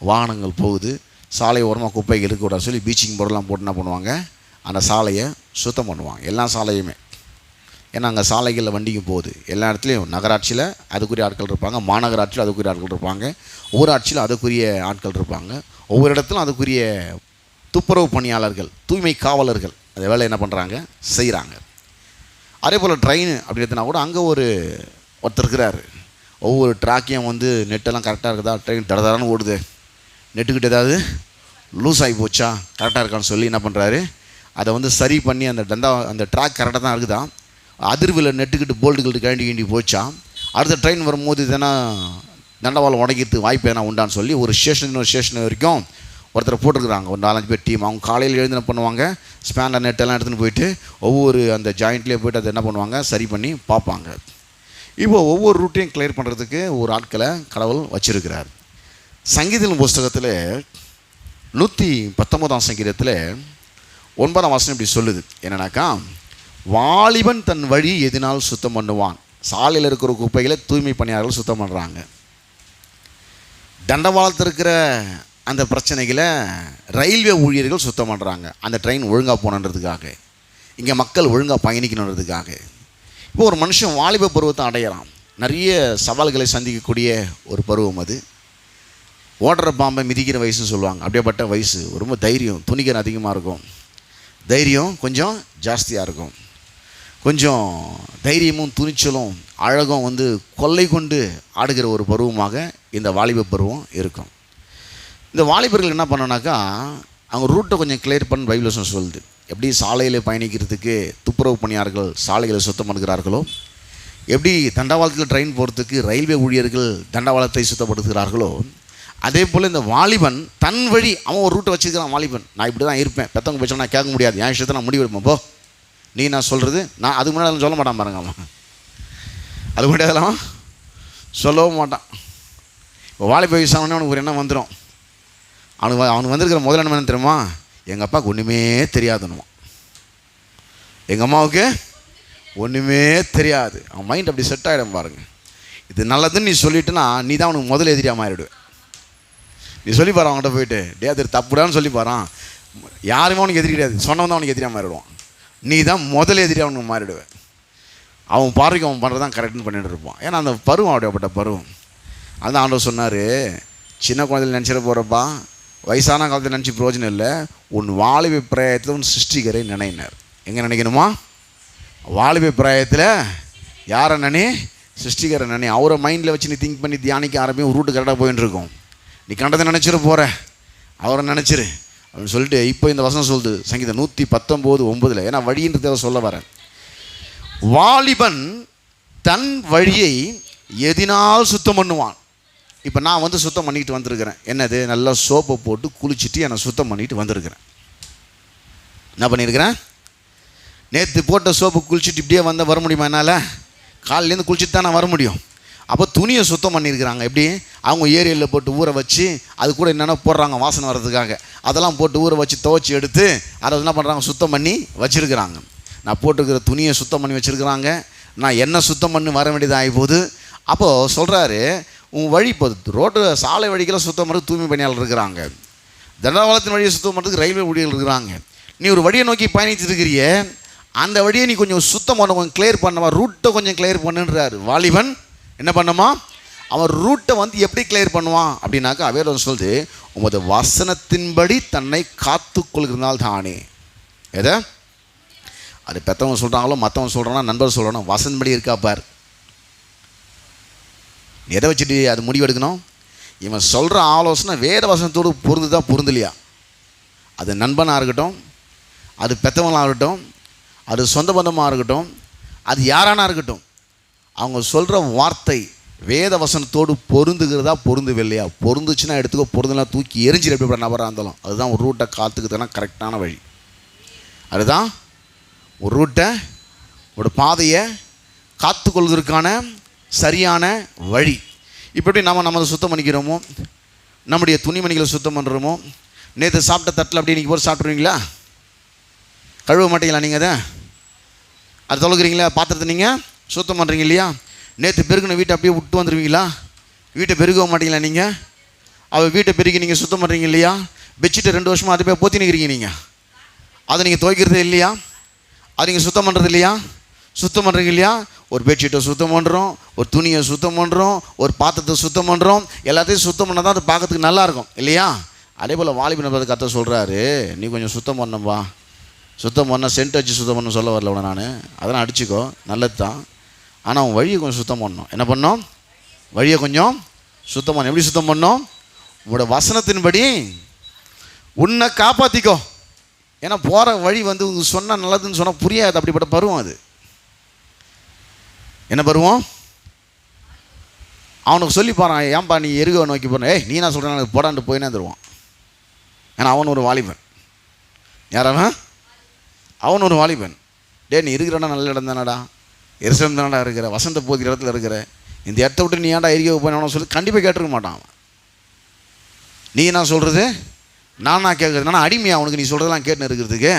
Speaker 1: வாகனங்கள் போகுது, சாலை ஓரமாக குப்பைகள் இருக்கக்கூடாது சொல்லி பீச்சிங் போர்டெல்லாம் போட்டு என்ன பண்ணுவாங்க? அந்த சாலையை சுத்தம் பண்ணுவாங்க. எல்லா சாலையுமே. ஏன்னா அங்கே சாலைகளில் வண்டிக்கு போகுது. எல்லா இடத்துலையும் நகராட்சியில் அதுக்குரிய ஆட்கள் இருப்பாங்க, மாநகராட்சியில் அதுக்குரிய ஆட்கள் இருப்பாங்க, ஊராட்சியில் அதுக்குரிய ஆட்கள் இருப்பாங்க, ஒவ்வொரு இடத்துலையும் அதுக்குரிய துப்புரவு பணியாளர்கள், தூய்மை காவலர்கள் அந்த வேலை என்ன பண்ணுறாங்க? செய்கிறாங்க. அதே போல் ட்ரெயின் அப்படி எடுத்தினா கூட அங்கே ஒருத்தர் இருக்கிறார். ஒவ்வொரு ட்ராக்கையும் நெட்டெல்லாம் கரெக்டாக இருக்குதா, ட்ரெயின் தடதடான்னு ஓடுது, நெட்டுக்கிட்ட ஏதாவது லூஸ் ஆகி போச்சா, கரெக்டாக இருக்கான்னு சொல்லி என்ன பண்ணுறாரு? அதை சரி பண்ணி அந்த ட்ராக் கரெக்டாக தான் இருக்குதா, அதிர்வில் நெட்டுக்கிட்டு போல்ட்டுக்கிட்டு கிண்டி போச்சா, அடுத்த ட்ரெயின் வரும்போது இதனா தண்டவாளம் உடைக்கிறதுக்கு வாய்ப்பு எதனா உண்டான்னு சொல்லி ஒரு ஸ்டேஷன் வரைக்கும் ஒருத்தரை போட்டிருக்கிறாங்க. ஒரு 4-5 பேர் டீம். அவங்க காலையில் எழுந்து என்ன பண்ணுவாங்க? ஸ்பேனர் நெட்டெல்லாம் எடுத்துகிட்டு போயிட்டு ஒவ்வொரு அந்த ஜாயிண்ட்லேயே போய்ட்டு அதை என்ன பண்ணுவாங்க? சரி பண்ணி பார்ப்பாங்க. இப்போது ஒவ்வொரு ரூட்டையும் கிளியர் பண்ணுறதுக்கு ஒரு ஆட்களை கடவுள் வச்சுருக்கிறார். சங்கீதம் புஸ்தகத்தில் 119ஆம் சங்கீதத்தில் 9ஆம் வசனம் இப்படி சொல்லுது. என்னன்னாக்கா, வாலிபன் தன் வழி எதினால் சுத்தம் பண்ணுவான். சாலையில் இருக்கிற குப்பைகளை தூய்மை பணியாளர்கள் சுத்தம் பண்ணுறாங்க. தண்டவாளத்தில் இருக்கிற அந்த பிரச்சனைகளை ரயில்வே ஊழியர்கள் சுத்தம் பண்ணுறாங்க. அந்த ட்ரெயின் ஒழுங்காக போகணுன்றதுக்காக, இங்கே மக்கள் ஒழுங்காக பயணிக்கணுன்றதுக்காக. இப்போ ஒரு மனுஷன் வாலிப பருவத்தை அடையலாம். நிறைய சவால்களை சந்திக்கக்கூடிய ஒரு பருவம் அது. ஓடுற பாம்பை மிதிக்கிற வயசுன்னு சொல்லுவாங்க. அப்படியேப்பட்ட வயசு. ரொம்ப தைரியம், துணிகரம் அதிகமாக இருக்கும், தைரியம் கொஞ்சம் ஜாஸ்தியாக இருக்கும். கொஞ்சம் தைரியமும் துணிச்சலும் அழகும் கொள்ளை கொண்டு ஆடுகிற ஒரு பருவமாக இந்த வாலிப பருவம் இருக்கும். இந்த வாலிபர்கள் என்ன பண்ணோன்னாக்கா, அவங்க ரூட்டை கொஞ்சம் கிளியர் பண்ண பைபிள் சொல்லுது. எப்படி சாலையில் பயணிக்கிறதுக்கு துப்புரவு பணியாளர்கள் சாலைகளை சுத்தம் பண்ணுகிறார்களோ, எப்படி தண்டவாளத்தில் ட்ரெயின் போகிறதுக்கு ரயில்வே ஊழியர்கள் தண்டவாளத்தை சுத்தப்படுத்துகிறார்களோ, அதே போல் இந்த வாலிபன் தன் வழி அவன் ஒரு ரூட்டை வச்சுருக்கிறான். வாலிபன், நான் இப்படி தான் இருப்பேன், பெற்றவங்க பேச நான் கேட்க முடியாது, என் விஷயத்தை நான் முடிவு எடுப்பேன், போ நீ நான் சொல்கிறது நான் அதுக்கு முன்னாடி அதெல்லாம் சொல்ல மாட்டான் பாருங்க. அவன் அது முன்னாடி அதெல்லாம் சொல்லவும் மாட்டான். இப்போ வாலிப வயசானே அவனுக்கு ஒரு எண்ணம் வந்துடும். அவனுக்கு வந்திருக்கிற முதல் எண்ணம் என்ன தெரியுமா? எங்கள் அப்பாவுக்கு ஒன்றுமே தெரியாதுன்னுமா, எங்கள் அம்மாவுக்கு ஒன்றுமே தெரியாது. அவன் மைண்ட் அப்படி செட் ஆகிடும் பாருங்க. இது நல்லதுன்னு நீ சொல்லிட்டுனா நீ தான் அவனுக்கு முதல் எதிரியாக மாறிடுவேன். நீ சொல்லி பாரு அவங்ககிட்ட போயிட்டு, டே அது தப்புடான்னு சொல்லி பாரான். யாருமே அவனுக்கு எதிரி கிடையாது, சொன்னவன் தான் அவனுக்கு எதிரியாக மாறிடுவான். நீ தான் முதல் எதிரியாக அவனுக்கு மாறிடுவேன். அவன் பார்வைக்கு அவன் பண்ணுறது தான் கரெக்டுன்னு பண்ணிட்டு இருப்பான். ஏன்னா அந்த பருவம் அப்படியேப்பட்ட பருவம். அதுதான் ஆண்டவர் சொன்னார், சின்ன குழந்தையில் நினச்சிட போகிறப்பா, வயசான காலத்தில் நினச்சி பிரயோஜனம் இல்லை, உன் வாலிப பிராயத்தில் உன் சிருஷ்டிகரை நினைனார். எங்கே நினைக்கணுமா? வாலிப பிராயத்தில் யாரை நினை? சிருஷ்டிகரை நினை. அவரை மைண்டில் வச்சு நீ திங்க் பண்ணி தியானிக்க ஆரம்பியும் ரூட்டு கரெக்டாக போயின்னு இருக்கும். நீ கண்டதை நினச்சிட போகிற, அவரை நினச்சிரு அப்படின்னு சொல்லிட்டு இப்போ இந்த வசனம் சொல்லுது சங்கீதம் 119:9. ஏன்னா வழின்றதை சொல்ல வரேன். வாலிபன் தன் வழியை எதினால் சுத்தம் பண்ணுவான். இப்போ நான் சுத்தம் பண்ணிட்டு வந்திருக்கிறேன். என்னது? நல்லா சோப்பை போட்டு குளிச்சுட்டு என்னை சுத்தம் பண்ணிட்டு வந்திருக்கிறேன். என்ன பண்ணியிருக்கிறேன்? நேற்று போட்ட சோப்பு குளிச்சுட்டு இப்படியே வர முடியுமா என்னால்? காலையிலேருந்து குளிச்சுட்டு தான் நான் வர முடியும். அப்போ துணியை சுத்தம் பண்ணியிருக்கிறாங்க. எப்படி? அவங்க ஏரியலில் போட்டு ஊற வச்சு அது கூட என்னென்ன போடுறாங்க வாசனை வர்றதுக்காக, அதெல்லாம் போட்டு ஊற வச்சு துவைச்சி எடுத்து அதை என்ன பண்ணுறாங்க? சுத்தம் பண்ணி வச்சுருக்கிறாங்க. நான் போட்டுருக்கிற துணியை சுத்தம் பண்ணி வச்சுருக்கிறாங்க. நான் என்ன சுத்தம் பண்ணி வர வேண்டியதாக ஆகிப்போகுது. அப்போது சொல்கிறாரு, உன் வழி போகுது ரோட்டு சாலை வழிக்கெல்லாம் சுத்தம் பண்ணுறது தூய்மை பணியாளர் இருக்கிறாங்க, தண்டவாளத்தின் வழியை சுத்தம் பண்ணுறதுக்கு ரயில்வே ஊழியர்கள் இருக்கிறாங்க. நீ ஒரு வழியை நோக்கி பயணிச்சுட்டு இருக்கிறிய, அந்த வழியை நீ கொஞ்சம் சுத்தம் பண்ண, கொஞ்சம் கிளியர் பண்ணவா, ரூட்டை கொஞ்சம் கிளியர் பண்ணுன்றாரு. வாலிபன் என்ன பண்ணுமா? அவன் ரூட்டை எப்படி கிளியர் பண்ணுவான் அப்படின்னாக்கா, வேறு சொல்லுது, உமது வசனத்தின்படி தன்னை காத்து கொள்கிறதுனால தானே. எதை அது பெற்றவங்க சொல்கிறாங்களோ மற்றவங்க சொல்கிறானா நண்பர் சொல்கிறானோ, வசனப்படி இருக்கா பார். எதை வச்சுட்டு அது முடிவெடுக்கணும்? இவன் சொல்கிற ஆலோசனை வேத வசனத்தோடு பொருந்துதான் பொருந்தலையா? அது நண்பனாக இருக்கட்டும், அது பெற்றவங்களாக இருக்கட்டும், அது சொந்த பந்தமாக இருக்கட்டும், அது யாரானா இருக்கட்டும், அவங்க சொல்கிற வார்த்தை வேத வசனத்தோடு பொருந்துகிறதா பொருந்துவில்லையா? பொருந்துச்சுன்னா எடுத்துக்கோ, பொருந்தெல்லாம் தூக்கி எரிஞ்சிட எப்படிப்பட்ட நபராக இருந்தாலும். அதுதான் ஒரு ரூட்டை காத்துக்குதுன்னா கரெக்டான வழி. அதுதான் ஒரு ரூட்டை, ஒரு பாதையை காத்துக்கொள்வதற்கான சரியான வழி. இப்படி நம்ம சுத்தம் பண்ணிக்கிறோமோ, நம்முடைய துணிமணிகளை சுத்தம் பண்ணுறோமோ, நேற்று சாப்பிட்ட தட்டில் அப்படி இன்றைக்கி போட்டு சாப்பிட்ருவீங்களா? கழுவ மாட்டீங்களா? நீங்கள் அதை தொலைக்கிறீங்களா? பாத்திரத்தை நீங்கள் சுத்தம் பண்ணுறீங்க இல்லையா? நேற்று பெருகின வீட்டை அப்படியே விட்டு வந்துடுவீங்களா? வீட்டை பெருக மாட்டீங்களா? நீங்கள் அவள் வீட்டை பெருகி நீங்கள் சுத்தம் பண்ணுறீங்க இல்லையா? பெட்ஷீட்டை 2 வருஷமாக அதை போய் போத்தி நிற்கிறீங்க. நீங்கள் அதை நீங்கள் துவைக்கிறது இல்லையா? அது நீங்கள் சுத்தம் பண்ணுறது இல்லையா? சுத்தம் பண்ணுறீங்க இல்லையா? ஒரு பெட்ஷீட்டை சுத்தம் பண்ணுறோம், ஒரு துணியை சுத்தம் பண்ணுறோம், ஒரு பாத்திரத்தை சுத்தம் பண்ணுறோம். எல்லாத்தையும் சுத்தம் பண்ணால் தான் அது பார்க்கறதுக்கு நல்லாயிருக்கும் இல்லையா? அதே போல் வாலிபனை பார்த்து கத்த சொல்கிறாரு, நீ கொஞ்சம் சுத்தம் பண்ணப்பா. சுத்தம் பண்ண சென்ட் வச்சு சுத்தம் பண்ண சொல்ல வரல உடனே நான். அதெல்லாம் அடிச்சுக்கோ, நல்லது தான். ஆனால் அவன் வழியை கொஞ்சம் சுத்தம் பண்ணணும். என்ன பண்ணோம்? வழியை கொஞ்சம் சுத்தம் பண்ணணும். எப்படி சுத்தம் பண்ணோம்? உங்களோட வசனத்தின்படி உன்னை காப்பாற்றிக்கோ. ஏன்னா போகிற வழி சொன்னால் நல்லதுன்னு சொன்னால் புரியாது. அப்படிப்பட்ட பருவம் அது. என்ன பருவம்? அவனுக்கு சொல்லி பாறான், ஏன்பா நீ எருக நோக்கி போன? நீ நான் சொல்கிறேன் போடான்ட்டு போயினே தருவான். ஏன்னா அவன் ஒரு வாலிபன். யாரவன்? அவன் ஒரு வாலிபன். நீ இருக்கிறடா நல்ல இடம் தானடா, எரிசலம் தானடா இருக்கிற, வசந்த போதிக்கிற இடத்துல இருக்கிற, இந்த இடத்த விட்டு நீ ஏன்டா எரிக்க போயினு சொல்லி கண்டிப்பாக கேட்டிருக்க மாட்டான் அவன். நீ நான் சொல்கிறது நான் கேட்குறது, நான் அடிமையா அவனுக்கு நீ சொல்கிறதெல்லாம் கேட்டுன்னு இருக்கிறதுக்கு?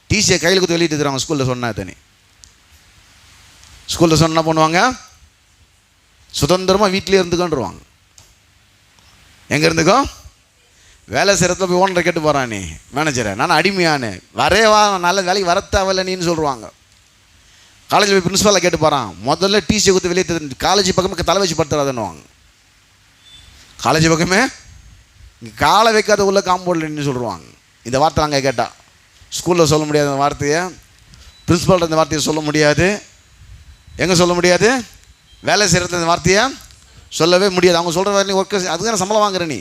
Speaker 1: டிசியை கையில் கொடுத்து வெளியிட்டு தருவாங்க. ஸ்கூலில் சொன்னா தனி ஸ்கூலில் சொன்னால் பண்ணுவாங்க, சுதந்திரமாக வீட்டிலே இருந்துக்கோன்றுவாங்க. எங்கே இருந்துக்கோ? வேலை செய்கிறத போய் ஓனரை கேட்டு போகிறான், நீ மேனேஜரை நான் அடிமையானு வரையவா, நல்ல வேலைக்கு வர தேவையில்லை நீன்னு சொல்லுவாங்க. காலேஜில் போய் பிரின்ஸிபாலை கேட்டு போகிறான், முதல்ல டிசியை கொடுத்து வெளியே காலேஜ் பக்கமே தலை வச்சு படுத்துறாதுன்னுவாங்க. காலேஜ் பக்கமே இங்கே காலை வைக்காத உள்ள காம்பவுண்டில்னு சொல்லுவாங்க. இந்த வார்த்தை நாங்கள் கேட்டால் ஸ்கூலில் சொல்ல முடியாது. அந்த வார்த்தையை பிரின்ஸிபால்கிட்ட இந்த வார்த்தையை சொல்ல முடியாது. எங்கே சொல்ல முடியாது? வேலை செய்கிறது இந்த வார்த்தையை சொல்லவே முடியாது. அவங்க சொல்கிற வேலை ஒர்க்கர், அதுக்கு சம்பளம் வாங்குற, நீ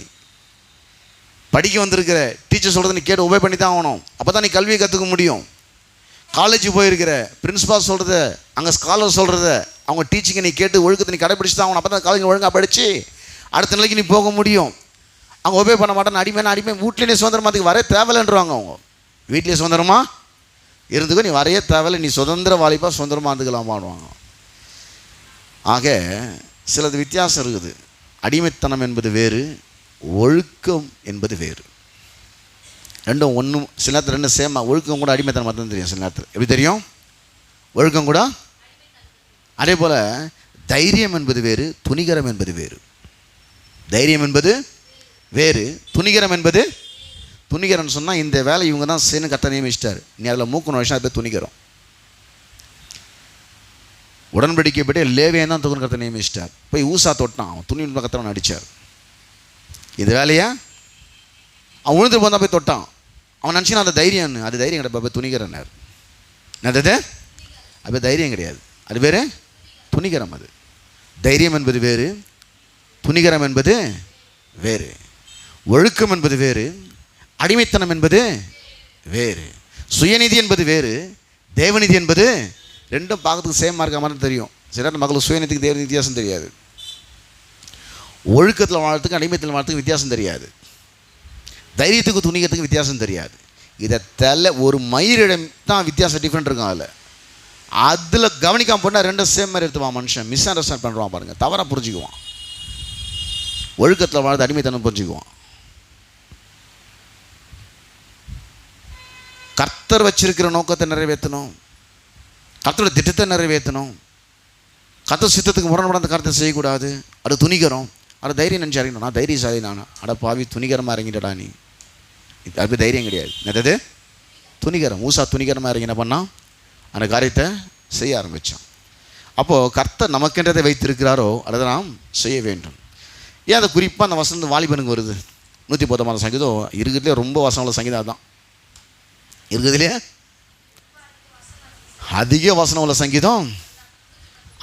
Speaker 1: படிக்க வந்திருக்கிற, டீச்சர் சொல்கிறத நீ கேட்டு உபயோக பண்ணி தான் ஆகணும். அப்போ தான் நீ கல்வியை கற்றுக்க முடியும். காலேஜுக்கு போயிருக்கிற, பிரின்ஸிபால் சொல்கிறத, அங்கே ஸ்காலர் சொல்கிறத, அவங்க டீச்சிங்கை நீ கேட்டு ஒழுக்கத்தை நீ கடைப்பிடிச்சு தான் ஆகணும். அப்போ தான் காலேஜ் ஒழுங்காக படித்து அடுத்த நிலைக்கு நீ போக முடியும். அவங்க உபயோக பண்ண மாட்டேன்னு அடிமை வீட்லேயே சுதந்திரமாத்துக்கு வரைய தேவையில்லைன்றாங்க. அவங்க வீட்லேயே சுதந்திரமாக இருந்துக்கோ, நீ வரைய தேவையில்லை, நீ சுதந்திர வாலிப்பாக சுதந்திரமாக இருந்துக்கலாமாடுவாங்க. ஆக சிலது வித்தியாசம் இருக்குது. அடிமைத்தனம் என்பது வேறு, ஒழுக்கம் என்பது வேறு. ரெண்டும் ஒன்றும் சில நேரத்தில் ரெண்டும் சேமா. ஒழுக்கம் கூட அடிமைத்தனம் மட்டும் தெரியும் சில நேரத்தில். எப்படி தெரியும்? ஒழுக்கம் கூட. அதே போல் தைரியம் என்பது வேறு, துணிகரம் என்பது வேறு. தைரியம் என்பது வேறு, துணிகரம் என்பது. துணிகரம்னு சொன்னால் இந்த வேலை இவங்க தான் செய்யணும் கத்த நியமிச்சிட்டார், நீ அதில் மூக்கணும் விஷயம், அது பேர் துணிகரம். உடன்படிக்கைப்பட்டு லேவியன் தான் தூக்கணும் கத்த நியமிச்சிட்டார். போய் ஊசா தொட்டான், அவன் துணி கத்தவன் அடித்தார். இந்த வேலையை அவன் உழுந்து போதான் போய் தொட்டான். அவன் நினச்சினா அது தைரியம்னு. அது தைரியம் கிடையாது, போய் துணிகரன்னார். என்னது? அது தைரியம் கிடையாது, அது வேறு துணிகரம். அது தைரியம் என்பது வேறு, துணிகரம் என்பது வேறு. ஒழுக்கம் என்பது வேறு, அடிமைத்தனம் என்பது வேறு. சுயநிதி என்பது வேறு, தேவநிதி என்பது. ரெண்டும் பார்க்கறதுக்கு சேமாக இருக்க மாதிரி தெரியும். சில மக்களுக்கு சுயநிதிக்கு தேவநிதி வித்தியாசம் தெரியாது. ஒழுக்கத்தில் வாழ்றதுக்கு அடிமைத்தில் வாழ்றதுக்கு வித்தியாசம் தெரியாது. தைரியத்துக்கு துணிகிறதுக்கு வித்தியாசம் தெரியாது. இதை ஒரு மயிரிடம் தான் வித்தியாசம், டிஃப்ரெண்ட் இருக்கும். அதில் கவனிக்காமல் போனால் ரெண்டும் சேம் மாதிரி எடுத்துவான் மனுஷன். மிஸ் அண்டர்ஸ்டாண்ட் பண்ணுறான் பாருங்கள், தவறாக புரிஞ்சுக்குவான். ஒழுக்கத்தில் வாழ்றது அடிமைத்தனம் புரிஞ்சுக்குவான். கர்த்தர் வச்சிருக்கிற நோக்கத்தை நிறைவேற்றணும், கர்த்தரோட திட்டத்தை நிறைவேற்றணும், கர்த்தர் சித்தத்துக்கு முரணப்பட அந்த கருத்தை செய்யக்கூடாது. அது துணிகரம். அது தைரியம் நினச்சி இறங்கணும். நான் தைரியசாலி, நான் அட பாவி துணிகரமாக இறங்கிட்டடா நீ. அது தைரியம் கிடையாது. என்னது? துணிகரம். ஊசா துணிகரமாக இறங்கி என்ன பண்ணான்? அந்த காரியத்தை செய்ய ஆரம்பித்தான். அப்போது கர்த்தர் நமக்கென்றதை வைத்திருக்கிறாரோ அதை நாம் செய்ய வேண்டும். ஏன் அதை குறிப்பாக அந்த வசனம் வாலிபனுக்கு வருது? 119 சங்கீதம் இருக்கிறதுலே ரொம்ப வசனம் உள்ள சங்கீதம் அதுதான். இருக்கிறதுலே அதிக வசனம் உள்ள சங்கீதம்.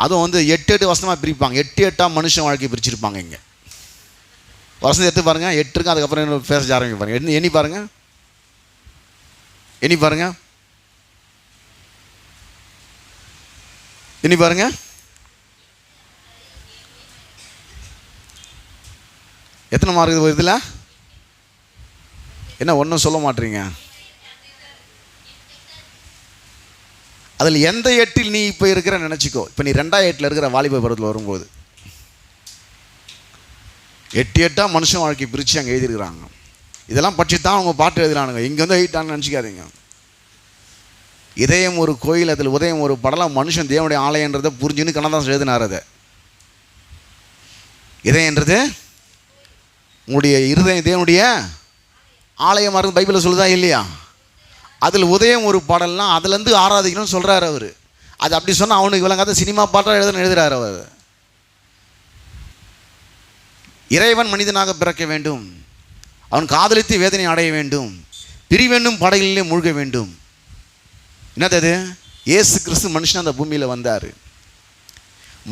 Speaker 1: அதுவும் 8 வசனமாக பிரிப்பாங்க. 8 மனுஷன் வாழ்க்கையை பிரிச்சிருப்பாங்க. இங்கே வசனத்தை எடுத்து பாருங்கள், 8 இருக்கும். அதுக்கப்புறம் பேச ஆரம்பிக்க பாருங்கள். எண்ணி பாருங்கள், எண்ணி பாருங்கள், எண்ணி பாருங்கள். எத்தனை மார்க் இதில்? என்ன ஒன்றும் சொல்ல மாட்டீங்க? அதில் எந்த 8 நீ இப்போ இருக்கிற நினச்சிக்கோ. இப்போ நீ 2 இருக்கிற வாலிப பருவத்தில் வரும்போது 8 மனுஷன் வாழ்க்கை பிரித்து அங்கே எழுதியிருக்கிறாங்க. இதெல்லாம் பற்றி தான் அவங்க பாட்டு எழுதுறானுங்க. இங்கே வந்து 8 நினச்சிக்காதீங்க. இதயம் ஒரு கோயில், அதில் உதயம் ஒரு படலாம். மனுஷன் தேவனுடைய ஆலயன்றதை புரிஞ்சுன்னு கண்ணதாசன் எழுதினார். அதை இதயன்றது உங்களுடைய இருதயம் தேவனுடைய ஆலயமாக இருந்து பைபிளில் சொல்லுதா இல்லையா? அதில் உதயம் ஒரு பாடல்னா அதுலேருந்து ஆராதிக்கணும்னு சொல்கிறார் அவர். அது அப்படி சொன்னால் அவனுக்கு விளங்காத சினிமா பாட்டாக எழுதுறார் அவர். இறைவன் மனிதனாக பிறக்க வேண்டும், அவன் காதலித்து வேதனை அடைய வேண்டும், பிரிவென்னும் படைகளிலே மூழ்க வேண்டும். என்னது அது? இயேசு கிறிஸ்து மனுஷன் அந்த பூமியில் வந்தார்,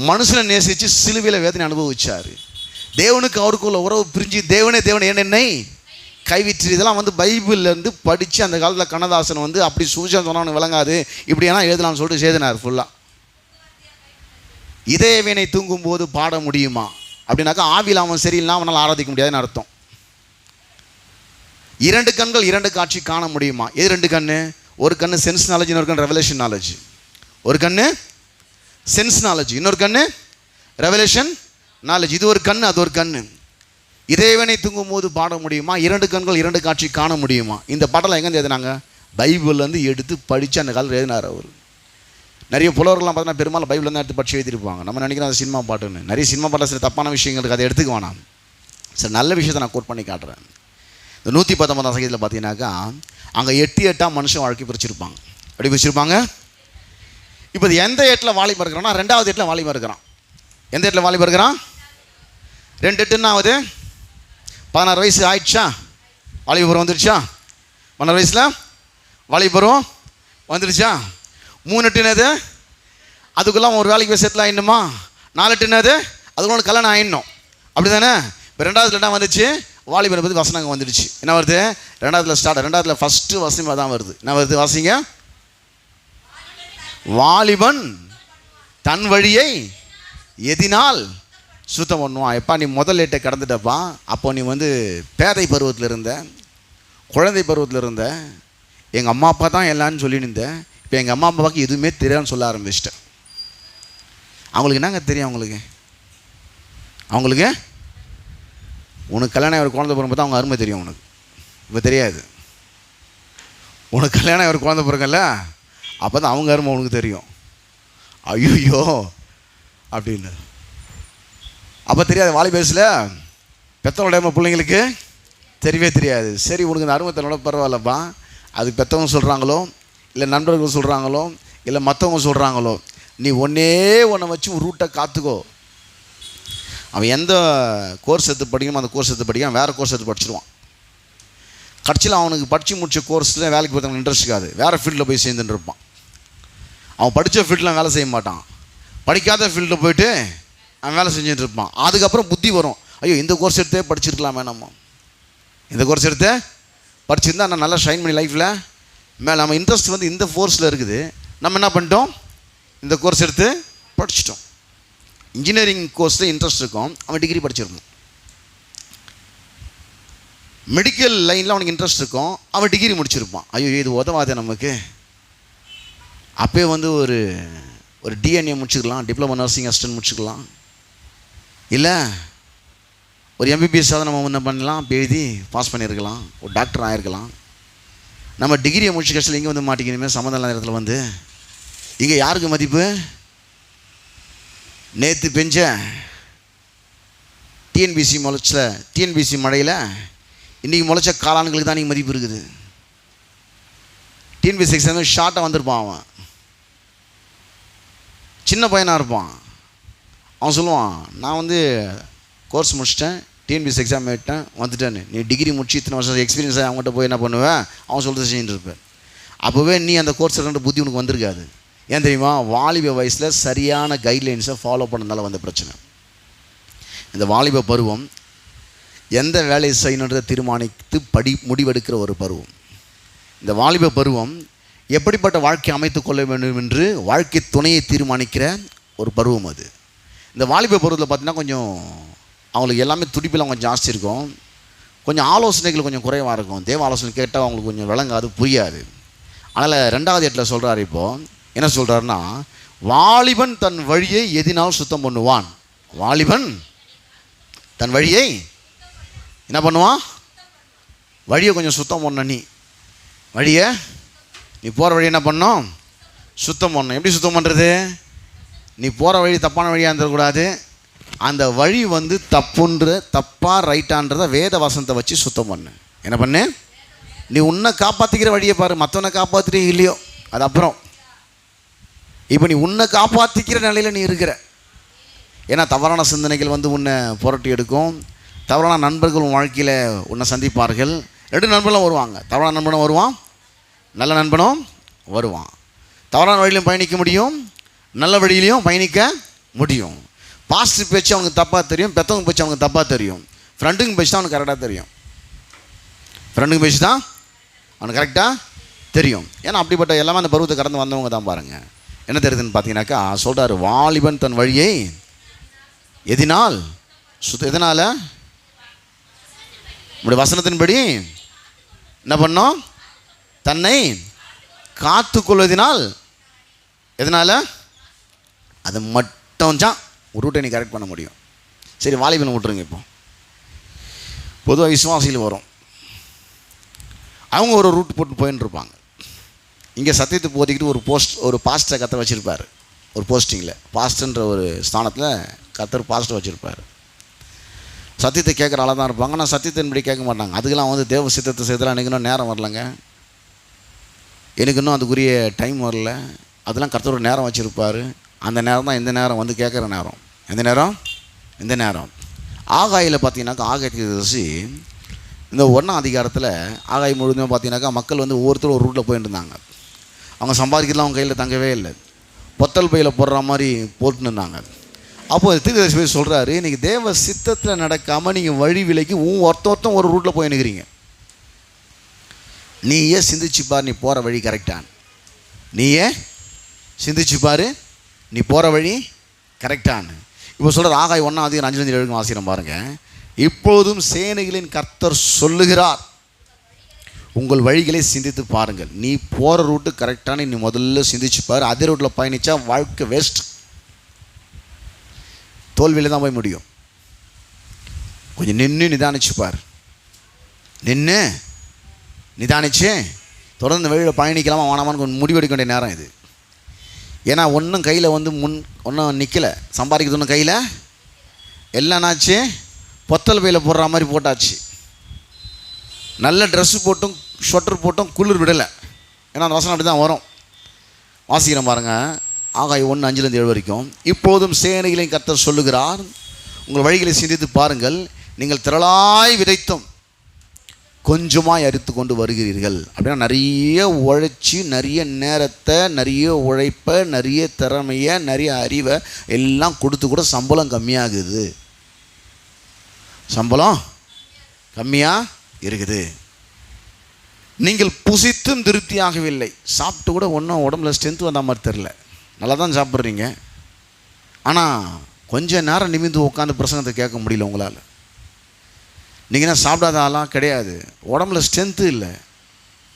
Speaker 1: மனுஷனை நேசித்து சிலுவையில் வேதனை அனுபவிச்சார். தேவனுக்கு அவருக்குள்ள உறவு பிரிஞ்சு தேவனே என்னை கைவிட்டு. இதெல்லாம் வந்து பைபிள்லேருந்து படித்து அந்த காலத்தில் கண்ணதாசன் வந்து அப்படி சூசன் சொன்னவனு விளங்காது, இப்படியெல்லாம் எழுதலாம்னு சொல்லிட்டு எழுதினார் ஃபுல்லாக. இதயவேனை தூங்கும்போது பாட முடியுமா அப்படின்னாக்கா ஆவியில் அவன் சரியில்லைனா அவனால் ஆராதிக்க முடியாதுன்னு அர்த்தம். 2 கண்கள் 2 காட்சி காண முடியுமா? எது 2 கண்ணு? ஒரு கண்ணு சென்ஸ் நாலேஜ், இன்னொரு கண்ணு ரெவலேஷன் நாலேஜ். ஒரு கண்ணு சென்ஸ் நாலேஜ், இன்னொரு கண்ணு ரெவலேஷன் நாலேஜ். இது ஒரு கண்ணு, அது ஒரு கண்ணு. இறைவனை தூங்கும் போது பாட முடியுமா? 2 கண்கள் 2 காட்சி காண முடியுமா? இந்த பாட்டெல்லாம் எங்கேருந்து எழுதினாங்க? பைபிள்லேருந்து எடுத்து படித்து அந்த காலத்தில் எழுதினார் அவர். நிறைய புலவர்கள்லாம் பார்த்தீங்கன்னா பெரும்பாலும் பைபிள்லேருந்து எடுத்து படித்து எழுதியிருப்பாங்க. நம்ம நினைக்கிறோம் அது சினிமா பாட்டுன்னு. நிறைய சினிமா பாட்டில் சில தப்பான விஷயங்களுக்கு அதை எடுத்துக்க வேணாம். சரி, நல்ல விஷயத்தை நான் கோட் பண்ணி காட்டுறேன். இந்த 119ஆம் சங்கீதத்தில் பார்த்தீங்கன்னாக்கா அங்கே 8 மனுஷன் வாழ்க்கை பிரிச்சிருப்பாங்க. எப்படி பிரிச்சிருப்பாங்க? இப்போ இது எந்த 8 வாலிபம் இருக்கிறான்னா 2வது வாலிபம் இருக்கிறான். எந்த 8 வாலிபம் இருக்கிறான்? 2 8 ஆகுது. 16 வயசு ஆயிடுச்சா? வாலிபருவம் வந்துடுச்சா? 16 வயசில் வாலிபருவம் வந்துடுச்சா? 3 8 அதுக்குள்ள ஒரு வேலைக்கு போய் செட்டில் ஆகிடணுமா? 4 8 அதுக்குள்ள கல்யாணம் ஆகிடணும். அப்படி தானே? இப்போ 2வது என்ன வந்துச்சு? வாலிபனை பற்றி வசனங்க வந்துடுச்சு. என்ன வருது? 2வது ஸ்டார்ட். 2வது ஃபஸ்ட்டு வசனம் தான் வருது. என்ன வருது? வாசிங்க. வாலிபன் தன் வழியை எதினால் சுத்தம் பண்ணுவான். எப்பா நீ முதல் 8 கடந்துட்டப்பா. அப்போ நீ வந்து பேதை பருவத்தில் இருந்த, குழந்தை பருவத்தில் இருந்த, எங்கள் அம்மா அப்பா தான் எல்லான்னு சொல்லி நின்ற. இப்போ எங்கள் அம்மா அப்பாவுக்கு எதுவுமே தெரியாதுன்னு சொல்ல ஆரம்பிச்சிட்டேன். அவங்களுக்கு என்னங்க தெரியும்? அவங்களுக்கு உனக்கு கல்யாணம் ஒரு குழந்தை பிறகு தான் அவங்க அருமை தெரியும். உனக்கு இப்போ தெரியாது. உனக்கு கல்யாணம் ஒரு குழந்தை பிறகுல்ல, அப்போ தான் அவங்க அருமை உனக்கு தெரியும். ஐயோ அப்படின்னு அப்போ தெரியாது. வாலிபேஸில் பெற்றவங்களோட பிள்ளைங்களுக்கு தெரியவே தெரியாது. சரி, உனக்கு இந்த அருமை தன்னோட பரவாயில்லப்பா. அது பெற்றவங்க சொல்கிறாங்களோ, இல்லை நண்பர்கள் சொல்கிறாங்களோ, இல்லை மற்றவங்க சொல்கிறாங்களோ, நீ ஒன்றே வச்சு ஒரு ரூட்டை காத்துக்கோ. அவன் எந்த கோர்ஸ் எடுத்து படிக்கணுமோ அந்த கோர்ஸ் எடுத்து படிக்கான், வேறு கோர்ஸ் எடுத்து படிச்சிடுவான். கடைசியில் அவனுக்கு படித்து முடிச்ச கோர்ஸில் வேலைக்கு போகிறவங்க இன்ட்ரெஸ்ட் இருக்காது, வேறு ஃபீல்டில் போய் சேர்ந்துட்டு இருப்பான். அவன் படித்த ஃபீல்டில் வேலை செய்ய மாட்டான், படிக்காத ஃபீல்டில் போய்ட்டு அவன் வேலை செஞ்சுட்டு இருப்பான். அதுக்கப்புறம் புத்தி வரும், ஐயோ இந்த கோர்ஸ் எடுத்தே படிச்சிருக்கலாமே, நம்ம இந்த கோர்ஸ் எடுத்தே படிச்சிருந்தா நான் நல்லா ஷைன் பண்ணி லைஃப்பில் மேலே நம்ம இன்ட்ரெஸ்ட் வந்து இந்த ஃபோர்ஸில் இருக்குது, நம்ம என்ன பண்ணிட்டோம், இந்த கோர்ஸ் எடுத்து படிச்சிட்டோம். இன்ஜினியரிங் கோர்ஸில் இன்ட்ரெஸ்ட் இருக்கும், அவன் டிகிரி படிச்சிருக்கணும். மெடிக்கல் லைனில் அவனுக்கு இன்ட்ரெஸ்ட் இருக்கும், அவன் டிகிரி முடிச்சிருப்பான். ஐயோ இது உதவாதே நமக்கு, அப்போயே வந்து ஒரு டிஎன்ஏ முடிச்சுக்கலாம், டிப்ளமோ நர்சிங் அசிஸ்டன்ட் முடிச்சுக்கலாம், இல்லை ஒரு எம்பிபிஎஸ் நம்ம என்ன பண்ணலாம், எழுதி பாஸ் பண்ணியிருக்கலாம், ஒரு டாக்டர் ஆகிருக்கலாம். நம்ம டிகிரியை முடிச்சு கஷ்டத்தில் இங்கே வந்து மாட்டிக்கணுமே சம்மந்தம் நேரத்தில் வந்து. இங்கே யாருக்கு மதிப்பு? நேற்று பெஞ்ச டிஎன்பிசி மழையில் இன்றைக்கி முளைச்ச காளான்களுக்கு தான் இன்றைக்கி மதிப்பு இருக்குது. டிஎன்பிசி எக்ஸாம் ஷார்ட்டாக வந்திருப்பான், அவன் சின்ன பையனாக இருப்பான். அவன் சொல்லுவான், நான் வந்து கோர்ஸ் முடிச்சிட்டேன், டிஎன்பிசி எக்ஸாம் எழுதிட்டேன், வந்துட்டேன்னு. நீ டிகிரி முடிச்சு இத்தனை வருஷம் எக்ஸ்பீரியன்ஸ் ஆகி அவங்ககிட்ட போய் என்ன பண்ணுவேன், அவன் சொல்கிறது செஞ்சுட்டு இருப்பேன். அப்போவே நீ அந்த கோர்ஸ் ரெண்டு புத்தி உனக்கு வந்திருக்காது. ஏன் தெரியுமா? வாலிப வயசில் சரியான கைட்லைன்ஸை ஃபாலோ பண்ணதால வந்த பிரச்சனை. இந்த வாலிப பருவம் எந்த வேலையை செய்யணுன்றதை தீர்மானித்து முடிவெடுக்கிற ஒரு பருவம். இந்த வாலிப பருவம் எப்படிப்பட்ட வாழ்க்கை அமைத்து கொள்ள வேண்டும் என்று வாழ்க்கை துணையை தீர்மானிக்கிற ஒரு பருவம் அது. இந்த வாலிப பருவத்தில் பார்த்தீங்கன்னா கொஞ்சம் அவங்களுக்கு எல்லாமே துடிப்பெல்லாம் கொஞ்சம் ஜாஸ்தி இருக்கும், கொஞ்சம் ஆலோசனைகள் கொஞ்சம் குறைவாக இருக்கும். தேவ ஆலோசனை கேட்டால் அவங்களுக்கு கொஞ்சம் விளங்காது, புரியாது. அதனால் 2வது ஏட்டில் சொல்கிறார். இப்போது என்ன சொல்கிறாருன்னா, வாலிபன் தன் வழியை எதினால் சுத்தம் பண்ணுவான். வாலிபன் தன் வழியை என்ன பண்ணுவான்? வழியை கொஞ்சம் சுத்தம் பண்ண. நீ வழியை, நீ போகிற வழி என்ன பண்ணணும்? சுத்தம் பண்ணணும். எப்படி சுத்தம் பண்ணுறது? நீ போகிற வழி தப்பான வழியாக இருந்துடக்கூடாது. அந்த வழி வந்து தப்பா ரைட்டான்றதை வேத வசனத்தை வச்சு சுத்தம் பண்ணு. என்ன பண்ணு? நீ உன்னை காப்பாற்றிக்கிற வழியை பாரு, மற்றவனை காப்பாற்றுறே இல்லையோ அது அப்புறம். இப்போ நீ உன்னை காப்பாற்றிக்கிற நிலையில் நீ இருக்கிற. ஏன்னா தவறான சிந்தனைகள் வந்து உன்னை புரட்டி எடுக்கும். தவறான நண்பர்கள் உன் வாழ்க்கையில் உன்னை சந்திப்பார்கள். 2 நண்பர்களும் வருவாங்க. தவறான நண்பனும் வருவான், நல்ல நண்பனும் வருவான். தவறான வழியிலையும் பயணிக்க முடியும், நல்ல வழியிலையும் பயணிக்க முடியும். பாஸ்டர் பேச்சு அவனுக்கு தப்பாக தெரியும், பெற்றவங்க பேச்சு அவனுக்கு தப்பாக தெரியும். ஃப்ரெண்டுங்க பேச்சு தான் அவனுக்கு கரெக்டாக தெரியும். ஃப்ரெண்டுங்க பேச்சு தான் அவனுக்கு கரெக்டாக தெரியும். ஏன்னா அப்படிப்பட்ட எல்லாமே அந்த பருவத்தை கடந்து வந்தவங்க தான். பாருங்கள் என்ன தெரியுதுன்னு பார்த்தீங்கன்னாக்கா, சொல்கிறார், வாலிபன் தன் வழியை எதினால் எதனால்? இப்படி வசனத்தின்படி என்ன பண்ணோம்? தன்னை காத்து கொள்வதினால். எதனால்? அது மட்டும் தான் ஒரு ரூட்டை நீ கரெக்ட் பண்ண முடியும். சரி, வாலிபன் விட்டுருங்க. இப்போ பொதுவாக விசுவாசிகள் வரும், அவங்க ஒரு ரூட் போட்டு போயின்னு இருப்பாங்க. இங்கே சத்தியத்தை போதிக்கிட்டு ஒரு பாஸ்டரை கத்தர் வச்சுருப்பார். ஒரு போஸ்டிங்கில் பாஸ்டர்ன்ற ஒரு ஸ்தானத்தில் கத்தர் பாஸ்டர் வச்சுருப்பார். சத்தியத்தை கேட்குற ஆளாக தான் இருப்பாங்க, ஆனால் சத்தியத்தின்படி கேட்க மாட்டாங்க. அதுக்கெல்லாம் வந்து தேவ சித்தத்தை செய்தலாம். எனக்கு இன்னும் நேரம் வரலைங்க, எனக்கு இன்னும் அதுக்குரிய டைம் வரல. அதெல்லாம் கர்த்தர் நேரம் வச்சுருப்பார். அந்த நேரம் தான் இந்த நேரம் வந்து கேட்குற நேரம். எந்த நேரம்? இந்த நேரம். ஆகாயில் பார்த்தீங்கன்னாக்கா, ஆகாயத்துக்கு இந்த 1ஆம் அதிகாரத்தில் ஆகாய் முழுதுமே பார்த்தீங்கன்னாக்கா, மக்கள் வந்து ஒவ்வொருத்தரும் ஒரு ரூட்டில் போயிட்டு இருந்தாங்க. அவங்க சம்பாதிக்கலாம் அவங்க கையில் தங்கவே இல்லை, பொத்தல் பையில் போடுற மாதிரி போட்டுன்னு இருந்தாங்க. அப்போது தீர்க்கதரிசி போய் சொல்கிறாரு, இன்றைக்கி தேவ சித்தத்தில் நடக்காமல் நீங்கள் வழி விலைக்கு ஒருத்தம் ஒரு ரூட்டில் போய் நிற்கிறீங்க. நீயே சிந்திச்சுப்பார், நீ போகிற வழி கரெக்டான. நீயே சிந்திச்சுப்பார், நீ போகிற வழி கரெக்டான. இப்போ சொல்கிற ஆகாய் 1ஆம் அதிகாரம் 5-7 வாசிக்கிறோம் பாருங்கள். இப்போதும் சேனைகளின் கர்த்தர் சொல்லுகிறார், உங்கள் வழிகளை சிந்தித்து பாருங்கள். நீ போகிற ரூட்டு கரெக்டான, நீ முதல்ல சிந்திச்சுப்பார். அதே ரூட்டில் பயணித்தா வாழ்க்கை வேஸ்ட், தோல்வியில் தான் போய் முடியும். கொஞ்சம் நின்று நிதானிச்சுப்பார். நின்று நிதானிச்சு தொடர்ந்து வழியில் பயணிக்கலாமா வேணாமான்னு கொஞ்சம் முடிவெடுக்க வேண்டிய நேரம் இது. ஏன்னா ஒன்றும் கையில் வந்து ஒன்றும் நிற்கலை, சம்பாதிக்கிறது ஒன்றும் கையில் எல்லாம்னாச்சு பொத்தல் பையில் போடுற மாதிரி போட்டாச்சு. நல்ல ட்ரெஸ்ஸு போட்டும் ஸ்வெட்டர் போட்டும் குளிர் விடலை. ஏன்னா அந்த வசனம் அப்படி தான் வரும். வாசிக்கிறோம் பாருங்கள், ஆகாய் 1:5-7 வரைக்கும். இப்போதும் சேனைகளையும் கர்த்தர் சொல்லுகிறார், உங்கள் வழிகளை சிந்தித்து பாருங்கள். நீங்கள் திரளாய் விதைத்தும் கொஞ்சமாய் அறுத்து கொண்டு வருகிறீர்கள். அப்படின்னா நிறைய உழைச்சி, நிறைய நேரத்தை, நிறைய உழைப்பை, நிறைய திறமையை, நிறைய அறிவை எல்லாம் கொடுத்து கூட சம்பளம் கம்மியாகுது. சம்பளம் கம்மியாக இருக்குது. நீங்கள் புசித்தும் திருப்தியாகவில்லை. சாப்பிட்டு கூட ஒன்றும் உடம்புல ஸ்ட்ரென்த் வந்த மாதிரி தெரில. நல்லா தான் சாப்பிட்றீங்க, ஆனால் கொஞ்சம் நேரம் நிமிந்து உட்காந்து பிரசங்கத்தை கேட்க முடியல உங்களால். நீங்கள் என்ன சாப்பிடாத ஆளாக கிடையாது, உடம்புல ஸ்ட்ரென்த்து இல்லை.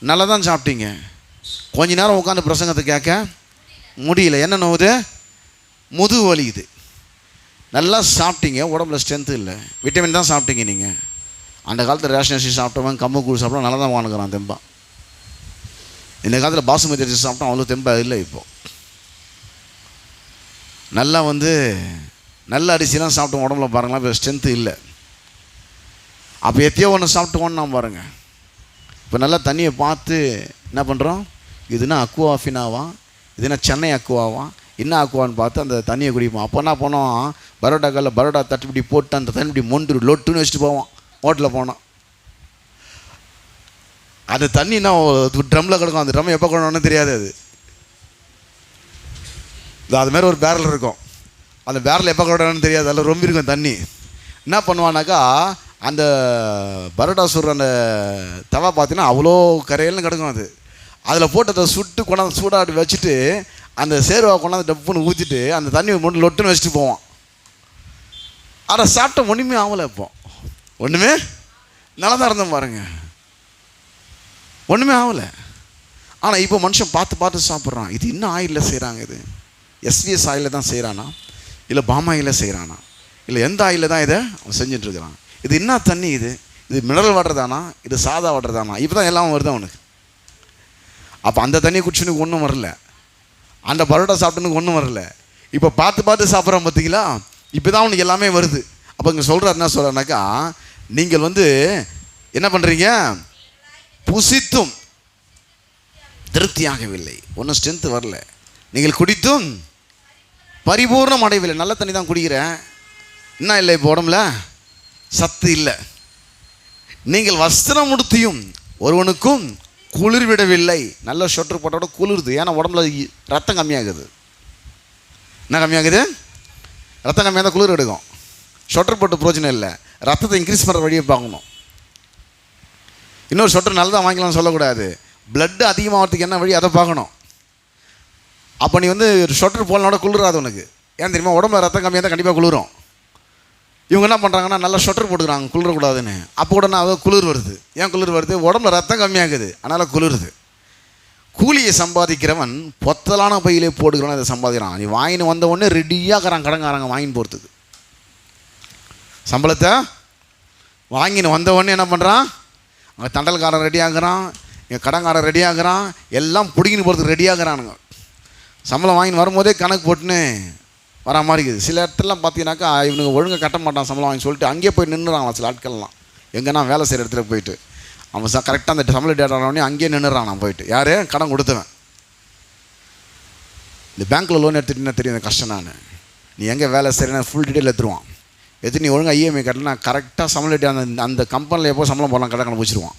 Speaker 1: நல்லா தான் சாப்பிட்டீங்க, கொஞ்ச நேரம் உட்காந்து பிரசங்கத்தை கேட்க முடியல. என்ன நோவுது? முதுகு வலிக்குது. நல்லா சாப்பிட்டீங்க, உடம்புல ஸ்ட்ரென்த்து இல்லை. விட்டமின் தான் சாப்பிட்டீங்க நீங்கள். அந்த காலத்தில் ரேஷன் அரிசி சாப்பிட்டவன் கம்மு கூழ் சாப்பிட்டா நல்லா தான் வாங்குறான் தெம்பா. இந்த காலத்தில் பாசுமதி அரிசி சாப்பிட்டா அவ்வளோ தெம்பா இல்லை. இப்போது நல்லா வந்து நல்ல அரிசிலாம் சாப்பிட்டோம் உடம்புல பாருங்களா, இப்போ ஸ்ட்ரென்த்து இல்லை. அப்போ எத்தையோ ஒன்று சாப்பிட்டு நான் பாருங்கள். இப்போ நல்லா தண்ணியை பார்த்து என்ன பண்ணுறோம், இதுனா அக்குவாஃபினாவா, இதுனா சென்னை அக்குவாவா, என்ன அக்குவான்னு பார்த்து அந்த தண்ணியை குடிப்போம். அப்போ என்ன பண்ணுவோம், பரோட்டா கல்ல பரோட்டா தட்டுப்படி போட்டு அந்த தண்ணி இப்படி மொண்டு லொட்டுன்னு வச்சுட்டு போவோம். ஹோட்டலில் போனோம், அந்த தண்ணின்னா ட்ரம்மில் கிடக்கும். அந்த ட்ரம் எப்போ கொண்டோன்னு தெரியாது. அது மாதிரி ஒரு பேரல் இருக்கும், அந்த பேரல் எப்போ கொண்டோன்னு தெரியாது. அதில் ரொம்ப இருக்கும் தண்ணி. என்ன பண்ணுவானாக்கா, அந்த பரோட்டா சுடுற அந்த தவா பார்த்தீங்கன்னா அவ்வளோ கரையிலும் கிடக்கும். அதில் போட்டு அதை சுட்டு கொண்டாந்து சூடாடி வச்சுட்டு அந்த சேர்வா கொண்டாந்து டப்புன்னு ஊற்றிட்டு அந்த தண்ணி மட்டும் லொட்டுன்னு வச்சுட்டு போவான். அதை சாப்பிட்ட ஒன்றுமே ஆகலை. இப்போ ஒன்றுமே நல்லா தான் இருந்தோம் பாருங்க, ஒன்றுமே ஆகலை. ஆனால் இப்போ மனுஷன் பார்த்து பார்த்து சாப்பிட்றான். இது இன்னும் ஆயிலில் செய்கிறாங்க, இது எஸ்விஎஸ் ஆயிலில் தான் செய்கிறானா, இல்லை பாம் ஆயிலில் செய்கிறானா, இல்லை எந்த ஆயிலில் தான் இதை அவன் செஞ்சிட்ருக்கிறான். இது என்ன தண்ணி, இது மினரல் வாட்டர் தானா, இது சாதா வாட்டர் தானா, இப்போ தான் எல்லாம் வருது அவனுக்கு. அப்போ அந்த தண்ணியை குடிச்சுனுக்கு ஒன்றும் வரல, அந்த பரோட்டா சாப்பிட்டுனுக்கு ஒன்றும் வரல. இப்போ பார்த்து பார்த்து சாப்பிட்றான் பார்த்தீங்களா, இப்போ தான் அவனுக்கு எல்லாமே வருது. அப்போ இங்கே சொல்கிறார், என்ன சொல்கிறாருனாக்கா, நீங்கள் என்ன பண்ணுறீங்க, புசித்தும் திருப்தியாகவில்லை, ஒன்றும் ஸ்ட்ரென்த்து வரல, நீங்கள் குடித்தும் பரிபூர்ணம் அடையவில்லை. நல்ல தண்ணி தான் குடிக்கிறேன், என்ன இல்லை இப்போ உடம்புல சத்து இல்லை. நீங்கள் வஸ்திரம் உடுத்தியும் ஒருவனுக்கும் குளிர் விடவில்லை. நல்ல ஷொட்டர் போட்டோட குளிருது, ஏன்னா உடம்புல ரத்தம் கம்மியாகுது. என்ன கம்மியாகுது, ரத்தம் கம்மியாக தான் குளிர் எடுக்கும். ஷொட்டர் போட்டு பிரோஜனம் இல்லை, ரத்தத்தை இன்க்ரீஸ் பண்ணுற வழியை பார்க்கணும். இன்னொரு ஷொட்டர் நல்லதாக வாங்கிக்கலாம்னு சொல்லக்கூடாது, பிளட்டு அதிகமாகிறதுக்கு என்ன வழி அதை பார்க்கணும். அப்போ நீ ஷொட்டர் போடலோட குளிராது உனக்கு. ஏன் தெரியுமா, உடம்புல ரத்தம் கம்மியாக தான் கண்டிப்பாக குளிரும். இவங்க என்ன பண்ணுறாங்கன்னா நல்லா ஷொட்டர் போட்டுக்கிறாங்க குளிரக்கூடாதுன்னு. அப்போ உடனே அது குளிர் வருது. ஏன் குளிர் வருது, உடம்புல ரத்தம் கம்மியாகுது, அதனால் குளிருது. கூலியை சம்பாதிக்கிறவன் பொத்தலான பையிலே போடுகிறான், அதை சம்பாதிக்கிறான். நீ வாங்கின்னு வந்த உடனே ரெடியாகிறான் கடங்காரங்க வாங்கின்னு போகிறதுக்கு. சம்பளத்தை வாங்கின்னு வந்த உடனே என்ன பண்ணுறான், அங்கே தண்டல்காரன் ரெடியாகிறான், இங்கே கடங்காரன் ரெடியாகிறான், எல்லாம் பிடிக்கின்னு போகிறதுக்கு ரெடியாகிறானுங்க. சம்பளம் வாங்கின்னு வரும்போதே கணக்கு போட்டுன்னு வரா மாதிரி இருக்குது. சில இடத்துலலாம் பார்த்தீங்கன்னாக்கா இவனுக்கு ஒழுங்காக கட்ட மாட்டான் சம்பளம் வாங்கி சொல்லிட்டு அங்கேயே போய் நின்றுறான். சில ஆட்கள்லாம் எங்கன்னா வேலை செய்கிற இடத்துல போயிட்டு அவன் கரெக்டாக அந்த சம்பள டேட் ஆனவொடனே அங்கேயே நின்றுறான். நான் போயிட்டு யார் கடன் கொடுத்தவன். இந்த பேங்க்கில் லோன் எடுத்துகிட்டுன்னா தெரியும் கஷ்டம். நீ எங்கே வேலை செய்கிறேன்னா ஃபுல் டீட்டெயில் எடுத்துருவான். நீ ஒழுங்காக இஎம்ஐ கட்டலாம், நான் கரெக்டாக சம்பள டேட் அந்த கம்பெனியில் எப்போ சம்பளம் போடலாம் கடன் கண்டுபிடிச்சிருவான்.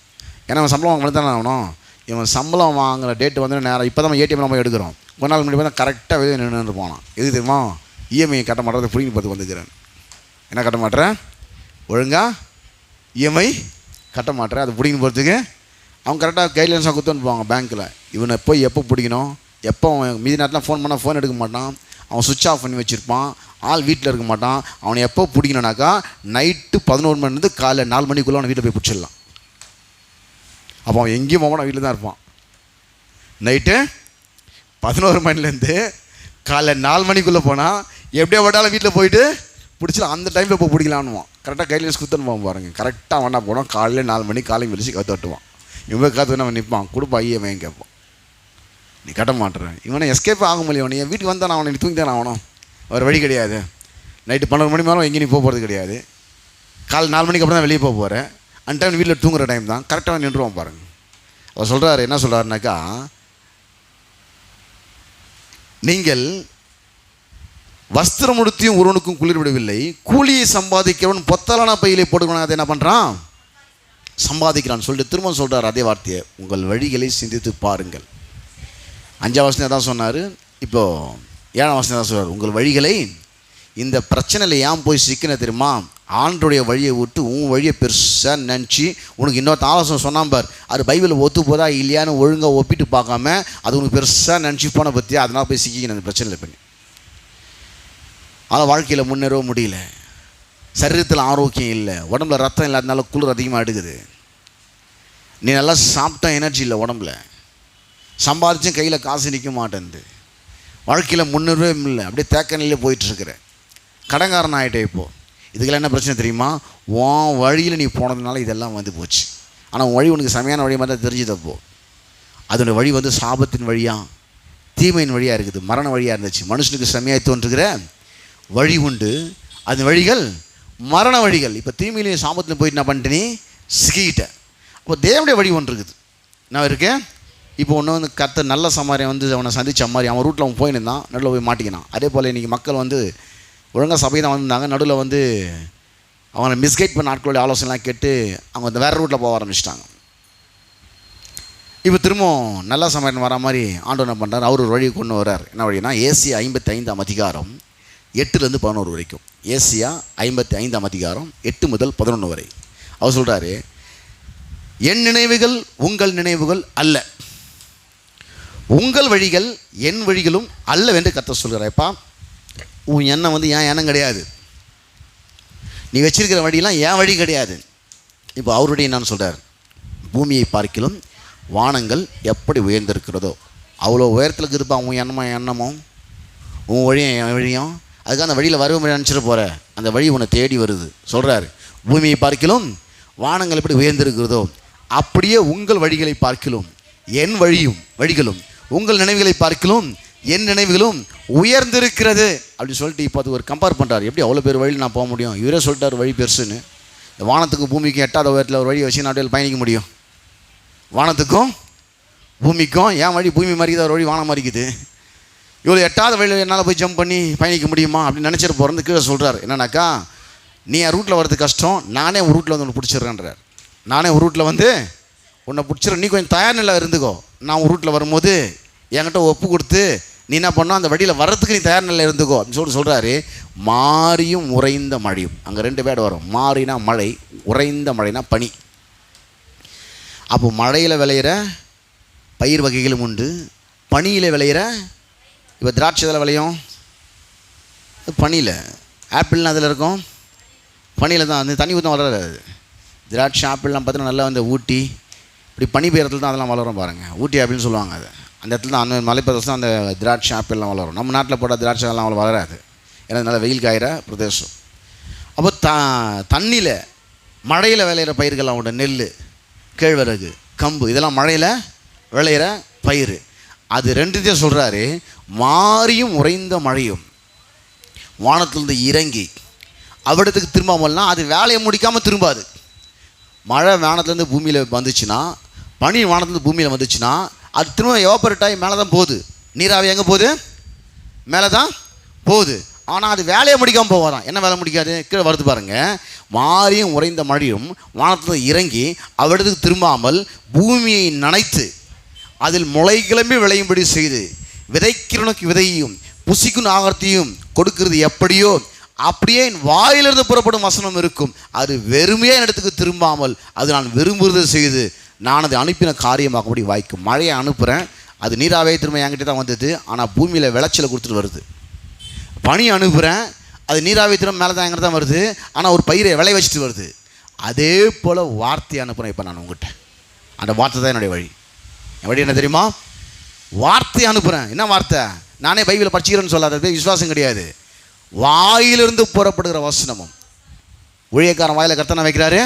Speaker 1: ஏன்னா அவன் சம்பளம் வாங்க தானே ஆகணும். இவன் சம்பளம் வாங்குற டேட்டு நேரம் இப்போ தான் ஏடிஎம் போய் எடுக்கிறோம். ஒரு நாள் முன்னாடி பார்த்தா கரெக்டாக வெளியே நின்று போனான். எது தெரியுமா, இஎம்ஐ கட்ட மாட்டேறது பிடிங்கி பார்த்து வந்துக்கிறேன். என்ன கட்ட மாட்டேறேன், ஒழுங்காக இஎம்ஐ கட்ட மாட்டேறேன், அது பிடிங்கி போகிறதுக்கு அவங்க கரெக்டாக கைட்லைன்ஸாக கொடுத்துன்னு போவாங்க பேங்க்கில். இவனை போய் எப்போ பிடிக்கணும், எப்போ அவன் மீதி நேரத்தில் ஃபோன் பண்ணால் ஃபோன் எடுக்க மாட்டான், அவன் சுவிட்ச் ஆஃப் பண்ணி வச்சுருப்பான், ஆள் வீட்டில் இருக்க மாட்டான். அவனை எப்போ பிடிக்கணுனாக்கா நைட்டு 11 மணிலேருந்து காலைல 4 மணிக்குள்ளே அவனை வீட்டில் போய் பிடிச்சிடலாம். அப்போ அவன் எங்கேயும் போவான், வீட்டில் தான் இருப்பான். நைட்டு 11 மணிலேருந்து காலைல 4 மணிக்குள்ளே போனால் எப்படியோ விட்டாலும் வீட்டில் போயிட்டு பிடிச்சலாம். அந்த டைமில் இப்போ பிடிக்கலான்னுவான். கரெக்டாக கைட்லைன்ஸ் கொடுத்துன்னு போவான் பாருங்கள். கரெக்டாக அவனா போனோம், காலையில் 4 மணி காலையும் வெளிச்சு கற்று தட்டுவான். இவன் காத்து அவன் நிற்பான், கொடுப்பா ஐயமே கேட்பான். நீ கட்ட மாட்டேறேன். இவனை எஸ்கேப் ஆக முடியும். நீ வீட்டுக்கு வந்தான் அவனை நீ தூங்கி தானே ஆகணும், வேறு வழி கிடையாது. நைட்டு 12 மணி மேலே எங்கேயும் நீ போகிறது கிடையாது. காலை 4 மணிக்கு அப்புறம் தான் வெளியே போக போகிறேன். அந்த டைம் வீட்டில் தூங்குற டைம் தான். கரெக்டாக நின்றுவான் பாருங்கள். அவர் சொல்கிறாரு, என்ன சொல்கிறாருனாக்கா, நீங்கள் வஸ்திரம் உடுத்தியும் ஒருவனுக்கும் குளிர் விடவில்லை, கூலியை சம்பாதிக்கிறவன் பொத்தலான பையிலே போடுவான், அதை என்ன பண்ணுறான், சம்பாதிக்கிறான்னு சொல்லிட்டு திரும்ப சொல்கிறார் அதே வார்த்தையை, உங்கள் வழிகளை சிந்தித்து பாருங்கள். 5ஆம் வசனம் தான் சொன்னார். இப்போது 7ஆம் வசனம் தான் சொல்கிறார், உங்கள் வழிகளை. இந்த பிரச்சனையில் ஏன் போய் சிக்கின தெரியுமா, ஆண்டருடைய வழியை விட்டு உன் வழியை பெருசாக நினச்சி உனக்கு இன்னொருத்த ஆலோசனை சொன்னான் பார், அது பைபிளில் ஒத்து போதா இல்லையான்னு ஒழுங்காக ஒப்பிட்டு பார்க்காம அது உனக்கு பெருசாக நினச்சி போன பற்றியா, அதனால் போய் சிக்கிக்கணும் அந்த பிரச்சனையில் பண்ணி. ஆனால் வாழ்க்கையில் முன்னேறவே முடியல, சரீரத்தில் ஆரோக்கியம் இல்லை, உடம்புல ரத்தம் இல்லாதனால குளிர் அதிகமாக எடுக்குது. நீ நல்லா சாப்பிட்டா எனர்ஜி இல்லை உடம்புல, சம்பாதிச்சும் கையில் காசு நிற்க மாட்டேன்து, வாழ்க்கையில் முன்னேறவே இல்லை, அப்படியே தேக்க நிலையில் போயிட்டுருக்குற, கடங்காரன் ஆகிட்டே. இப்போது இதுக்கெல்லாம் என்ன பிரச்சனை தெரியுமா, உன் வழியில் நீ போனதுனால இதெல்லாம் வந்து போச்சு. ஆனால் உன் வழி உனக்கு செமையான வழி மாதிரி தான் தெரிஞ்சுதப்போ. அதோட வழி சாபத்தின் வழியாக, தீமையின் வழியாக இருக்குது, மரண வழியாக இருந்துச்சு. மனுஷனுக்கு செமையாக தோன்றுகிற வழி உண்டு, அது வழிகள் மரண வழிகள். இப்போ தீமையிலையும் சாபத்திலையும் போயிட்டு நான் பண்ணிட்டு நீ சிக்கிக்கிட்ட. அப்போ தேவனுடைய வழி ஒன்று இருக்குது. நான் இருக்கேன் இப்போ ஒன்று கர்த்தர் நல்ல சமாரியம் அவனை சந்தித்த மாதிரி அவன் ரூட்டில் அவன் போயிருந்தான், நடுவில் போய் மாட்டிக்கினான். அதே போல் இன்றைக்கி மக்கள் ஒழுங்காக சபை தான் வந்திருந்தாங்க, நடுவில் அவனை மிஸ்கைட் பண்ண ஆட்களுடைய ஆலோசனைலாம் கேட்டு அவங்க வேறு ரூட்டில் போக ஆரம்பிச்சிட்டாங்க. இப்போ திரும்பவும் நல்ல சமாரியம் வர மாதிரி ஆண்டவர் என்ன பண்ணுறாரு, அவர் ஒரு வழி கொண்டு வர்றார். என்ன வழினா, ஏசியா 55ஆம் அதிகாரம் 8லேருந்து 11 வரைக்கும். ஏசியா 55ஆம் அதிகாரம் 8 முதல் 11 வரை. அவர் சொல்கிறாரு, என் நினைவுகள் உங்கள் நினைவுகள் அல்ல, உங்கள் வழிகள் என் வழிகளும் அல்லவென்று கர்த்தர் சொல்கிறாப்பா. உன் எண்ணம் என் எண்ணம் கிடையாது, நீ வச்சிருக்கிற வழியெல்லாம் என் வழி கிடையாது. இப்போ அவருடைய என்னன்னு சொல்கிறார், பூமியை பார்க்கிலும் வானங்கள் எப்படி உயர்ந்திருக்கிறதோ அவ்வளோ உயரத்துக்கு இருப்பான் உன் எண்ணமும் உன் வழியும் என் வழியும். அதுக்காக அந்த வழியில் வருவ நினச்சிட்டு போகிற அந்த வழி உன்னை தேடி வருது. சொல்கிறார், பூமியை பார்க்கிலும் வானங்கள் எப்படி உயர்ந்திருக்கிறதோ அப்படியே உங்கள் வழிகளை பார்க்கிலும் என் வழிகளும் உங்கள் நினைவுகளை பார்க்கிலும் என் நினைவுகளும் உயர்ந்திருக்கிறது அப்படின்னு சொல்லிட்டு இப்போ அது ஒரு கம்பேர் பண்ணுறாரு. எப்படி அவ்வளோ பேர் வழியில் நான் போக முடியும்? இவரே சொல்லிட்டார் வழி பெருசுன்னு. இந்த வானத்துக்கும் பூமிக்கும் எட்டாத உயரத்தில் ஒரு வழி வச்சு நாட்டில் பயணிக்க முடியும். வானத்துக்கும் பூமிக்கும் என் வழி பூமி மறிக்குது, ஒரு வழி வானம் மறிக்குது. இவ்வளோ எட்டாத வழியில் என்னால் போய் ஜம்ப் பண்ணி பயணிக்க முடியுமா அப்படின்னு நினச்சிட்டு போகிறது கீழே சொல்கிறார். என்னன்னாக்கா, நீ என் ரூட்டில் வர்றது கஷ்டம், நானே ஒரு ரூட்டில் வந்து உன்னை பிடிச்சிட்றேன்றார். நானே ஒரு ரூட்டில் வந்து உன்னை பிடிச்சிட்றேன், நீ கொஞ்சம் தயார் நிலை இருந்துக்கோ. நான் ஒரு ரூட்டில் வரும்போது என்கிட்ட ஒப்பு கொடுத்து நீ என்ன பண்ணோம், அந்த வழியில் வர்றதுக்கு நீ தயார் நிலை இருந்துக்கோ அப்படின்னு சொல்கிறாரு. மாறியும் உறைந்த மழையும், அங்கே 2 வேர்டு வரும். மாறினா மழை, உறைந்த மழைனா பனி. அப்போ மழையில் விளையிற பயிர் வகைகளும் உண்டு, பனியில் விளையிற, இப்போ திராட்சை இதில் விளையும் பனியில், ஆப்பிள்லாம் அதில் இருக்கும் பனியில் தான், அந்த தண்ணி ஊற்றம் வளராது. திராட்சை ஆப்பிள்லாம் பார்த்தீங்கன்னா நல்லா வந்து ஊட்டி இப்படி பனி பெய்யறதுல தான் அதெல்லாம் வளரும் பாருங்கள். ஊட்டி ஆப்பிள்னு சொல்லுவாங்க. அது அந்த இடத்துல தான், அந்த மலைப்பிரதேசம் தான் அந்த திராட்சை ஆப்பிள்லாம் வளரும். நம்ம நாட்டில் போட்டால் திராட்சைலாம் அவ்வளோ வளராது, ஏன்னா நல்லா வெயில் காயிற பிரதேசம். அப்போ தண்ணியில் மழையில் விளையிற பயிர்கள்லாம் உண்டு. நெல், கேழ்வரகு, கம்பு, இதெல்லாம் மழையில் விளையிற பயிர். அது 2 சொல்கிறாரு. மாறியும் உறைந்த மழையும் வானத்திலிருந்து இறங்கி அவ்விடத்துக்கு திரும்பாமல்னா அது வேலையை முடிக்காமல் திரும்பாது. மழை வானத்துலேருந்து பூமியில் வந்துச்சுன்னா, பனி வானத்துலேருந்து பூமியில் வந்துச்சுன்னா அது திரும்ப எவாபரேட் ஆகி மேலே தான் போகுது. நீராவி எங்கே போகுது? மேலே தான் போகுது. ஆனால் அது வேலையை முடிக்காமல் போவாதான். என்ன வேலை முடிக்காது? கீழே வருது பாருங்கள். மாறியும் உறைந்த மழையும் வானத்தில் இறங்கி அவ்விடத்துக்கு திரும்பாமல் பூமியை நனைத்து அதில் முளை கிளம்பி விளையும்படி செய்து விதைக்கிறவனுக்கு விதையையும் புசிக்கும் ஆகாரத்தையும் கொடுக்கிறது எப்படியோ அப்படியே என் வாயிலிருந்து புறப்படும் வசனம் இருக்கும். அது வெறுமையாக இடத்துக்கு திரும்பாமல் அது நான் விரும்புகிறதை செய்து நான் அதை அனுப்பின காரியமாகபடி வாய்க்கும். மழையை அனுப்புகிறேன், அது நீராவே திரும்ப என்கிட்ட தான் வந்தது, ஆனால் பூமியில் விளைச்சலை கொடுத்துட்டு வருது. பனி அனுப்புகிறேன், அது நீராவே திரும்ப மேலே தான் என்கிட்ட தான் வருது, ஆனால் ஒரு பயிரை விளை வச்சுட்டு வருது. அதே போல் வார்த்தை அனுப்புகிறேன். இப்போ நான் உங்கள்கிட்ட அந்த வார்த்தை தான் என்னுடைய வழி. என் வழி என்ன தெரியுமா? வார்த்தை அனுப்புகிறேன். என்ன வார்த்தை? நானே பைபிளை படிச்சுக்கிறேன்னு சொல்லாத, விசுவாசம் கிடையாது. வாயிலிருந்து புறப்படுகிற வசனமும். ஊழியக்காரன் வாயில கர்த்தனை வைக்கிறாரு,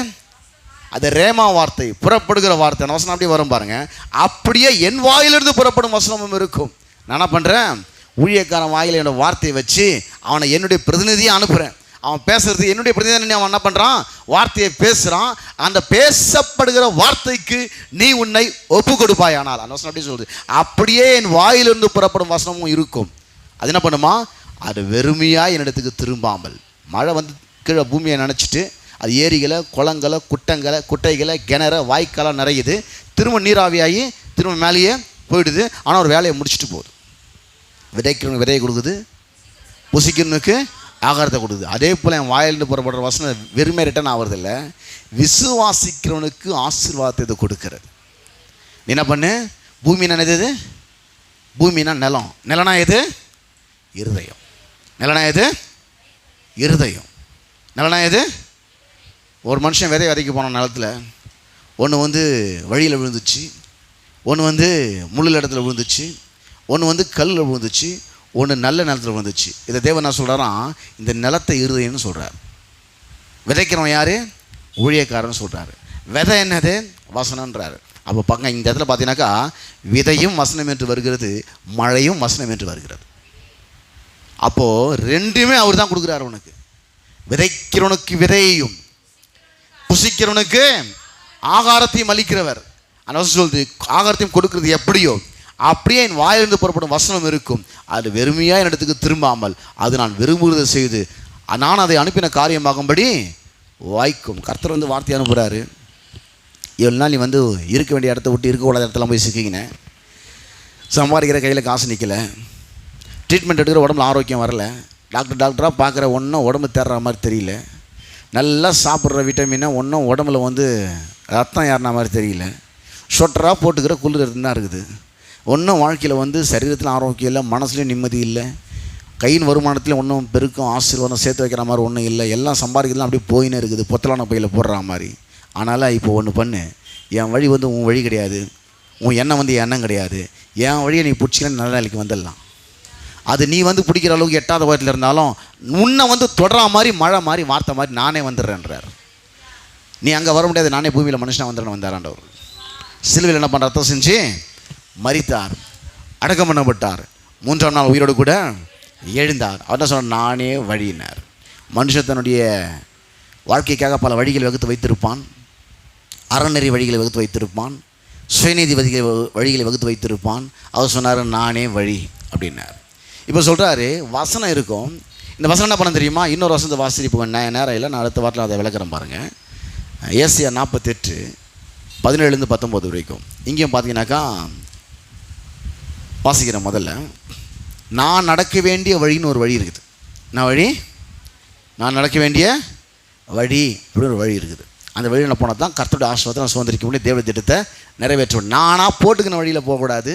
Speaker 1: அது ரேமா வார்த்தை, புறப்படுகிற வார்த்தை. அந்த வசனம் அப்படியே வரும் பாருங்க. அப்படியே என் வாயிலிருந்து புறப்படும் வசனமும் இருக்கும். நான் என்ன பண்ணுறேன்? ஊழியக்காரன் வாயில என்னோட வார்த்தையை வச்சு அவனை என்னுடைய பிரதிநிதியை அனுப்புகிறேன். அவன் பேசுறது என்னுடைய பிரதிநிதி. அவன் என்ன பண்ணுறான்? வார்த்தையை பேசுகிறான். அந்த பேசப்படுகிற வார்த்தைக்கு நீ உன்னை ஒப்பு கொடுப்பாய். ஆனால் அந்த வசனம் அப்படியே சொல்லுது, அப்படியே என் வாயிலிருந்து புறப்படும் வசனமும் இருக்கும். அது என்ன பண்ணுமா? அது வெறுமையாக என்னிடத்துக்கு திரும்பாமல், மழை வந்து கீழே பூமியை நினச்சிட்டு அது ஏரிகளை, குளங்களை, குட்டைகளை, கிணற, வாய்க்காலாக நிறையுது. திரும்ப நீராவியாகி திரும்ப மேலேயே போயிடுது. ஆனால் ஒரு வேலையை முடிச்சுட்டு போகுது. விதைக்கிறவனுக்கு விதையை கொடுக்குது, புசிக்கிறவனுக்கு ஆகாரத்தை கொடுக்குது. அதே போல் என் வாயிலிருந்து புறப்படுற வசனம் வெறுமை ரிட்டன் ஆகிறதில்லை, விசுவாசிக்கிறவனுக்கு ஆசீர்வாதத்தை கொடுக்கிறது. நீ என்ன பண்ணு? பூமினா எது? பூமினா நிலம். நிலனா எது? இருதயம். நிலனா எது? இருதயம். நிலனா எது? ஒரு மனுஷன் விதை விதைக்க போனான் நிலத்தில். ஒன்று வந்து வழியில் விழுந்துச்சு, ஒன்று வந்து முள்ளில் இடத்துல விழுந்துச்சு, ஒன்று வந்து கல்லில் விழுந்துச்சு, ஒன்று நல்ல நிலத்தில் விழுந்துச்சு. இதை தேவன் நான் சொல்கிறாராம், இந்த நிலத்தை இருதயம்னு சொல்கிறார். விதைக்கிறவன் யார்? ஊழியக்காரன்னு சொல்கிறாரு. விதை என்னது? வசனன்றாரு. அப்போ பக்கம் இந்த இடத்துல பார்த்தீங்கன்னாக்கா விதையும் வசனம் என்று வருகிறது, மழையும் வசனம் என்று வருகிறது. அப்போது ரெண்டுமே அவர் தான் கொடுக்குறாரு. உனக்கு விதைக்கிறவனுக்கு விதையையும் புசிக்கிறவனுக்கு ஆகாரத்தையும் அளிக்கிறவர். அந்த வசனம் சொல்லுது, ஆகாரத்தையும் கொடுக்கிறது எப்படியோ அப்படியே என் வாயிலிருந்து புறப்படும் வசனம் இருக்கும். அது வெறுமையாக என் இடத்துக்கு திரும்பாமல் அது நான் விரும்புகிறதை செய்து நான் அதை அனுப்பின காரியமாகும்படி வாய்க்கும். கர்த்தர் வந்து வார்த்தை அனுப்புகிறாரு. இவ்வளோ நாள் நீ வந்து இருக்க வேண்டிய இடத்த விட்டு இருக்கக்கூடாத இடத்துல போய் சிக்கிங்கினேன். சம்பாதிக்கிற கையில் காசு நிற்கலை, ட்ரீட்மெண்ட் எடுக்கிற உடம்புல ஆரோக்கியம் வரலை, டாக்டராக பார்க்குற ஒன்றும் உடம்பு தேடுற மாதிரி தெரியல, நல்லா சாப்பிட்ற விட்டமினை ஒன்றும் உடம்புல வந்து ரத்தம் ஏறின மாதிரி தெரியல, சொட்டராக போட்டுக்கிற குளிர் தான் இருக்குது. ஒன்றும் வாழ்க்கையில் வந்து சரீரத்தில் ஆரோக்கியம் இல்லை, மனசுலேயும் நிம்மதி இல்லை, கையின் வருமானத்தில் ஒன்றும் பெருக்கும் ஆசீர்வாதம் சேர்த்து வைக்கிற மாதிரி ஒன்றும் இல்லை, எல்லாம் சம்பாதிக்கலாம் அப்படியே போயின்னு இருக்குது, பொத்தலான பையில் போடுற மாதிரி. அதனால் இப்போ ஒன்று பண்ணு, என் வழி வந்து உன் வழி கிடையாது, உன் எண்ணம் வந்து என் எண்ணம் கிடையாது, என் வழியை நீ பிடிச்சிக்கன்னு நல்ல நாளைக்கு வந்துடலாம். அது நீ வந்து பிடிக்கிற அளவுக்கு எட்டாவது வாரத்தில் இருந்தாலும் முன்ன வந்து தொடர மாதிரி மழை மாதிரி வார்த்தை மாதிரி நானே வந்துடுறேன்றார். நீ அங்கே வர முடியாது, நானே பூமியில் மனுஷனாக வந்துடுறேன் வந்தாராண்டவர். சிலுவையில் என்ன பண்ணுற ரத்தம் செஞ்சு மரித்தார், அடக்கம் பண்ணப்பட்டார், 3ஆம் நாள் உயிரோடு கூட எழுந்தார். அவர் என்ன சொன்னார்? நானே வழியினார். மனுஷன் தன்னுடைய வாழ்க்கைக்காக பல வழிகளை வகுத்து வைத்திருப்பான், அறநெறி வழிகளை வகுத்து வைத்திருப்பான், சுயநீதி வழிகளை வகுத்து வைத்திருப்பான். அவர் சொன்னார் நானே வழி அப்படின்னார். இப்போ சொல்கிறாரு வசனம் இருக்கும். இந்த வசனம் என்ன பண்ண தெரியுமா? இன்னொரு வசனத்தை வாசிப்பு நேரம் இல்லை, நான் அடுத்த வாரத்தில் அதை விளக்குறேன் பாருங்கள். ஏசியா 48 17-19 வரைக்கும். இங்கேயும் பார்த்தீங்கன்னாக்கா வாசிக்கிறேன். முதல்ல நான் நடக்க வேண்டிய வழின்னு ஒரு வழி இருக்குது. நான் வழி, நான் நடக்க வேண்டிய வழி அப்படின்னு ஒரு வழி இருக்குது. அந்த வழியில் நான் போனால் தான் கர்த்தருடைய ஆசீர்வாதத்தை நான் சுதந்திரிக்க முடியும், தேவ திட்டத்தை நிறைவேற்றுவேன். நானாக போட்டுக்கின வழியில் போகக்கூடாது,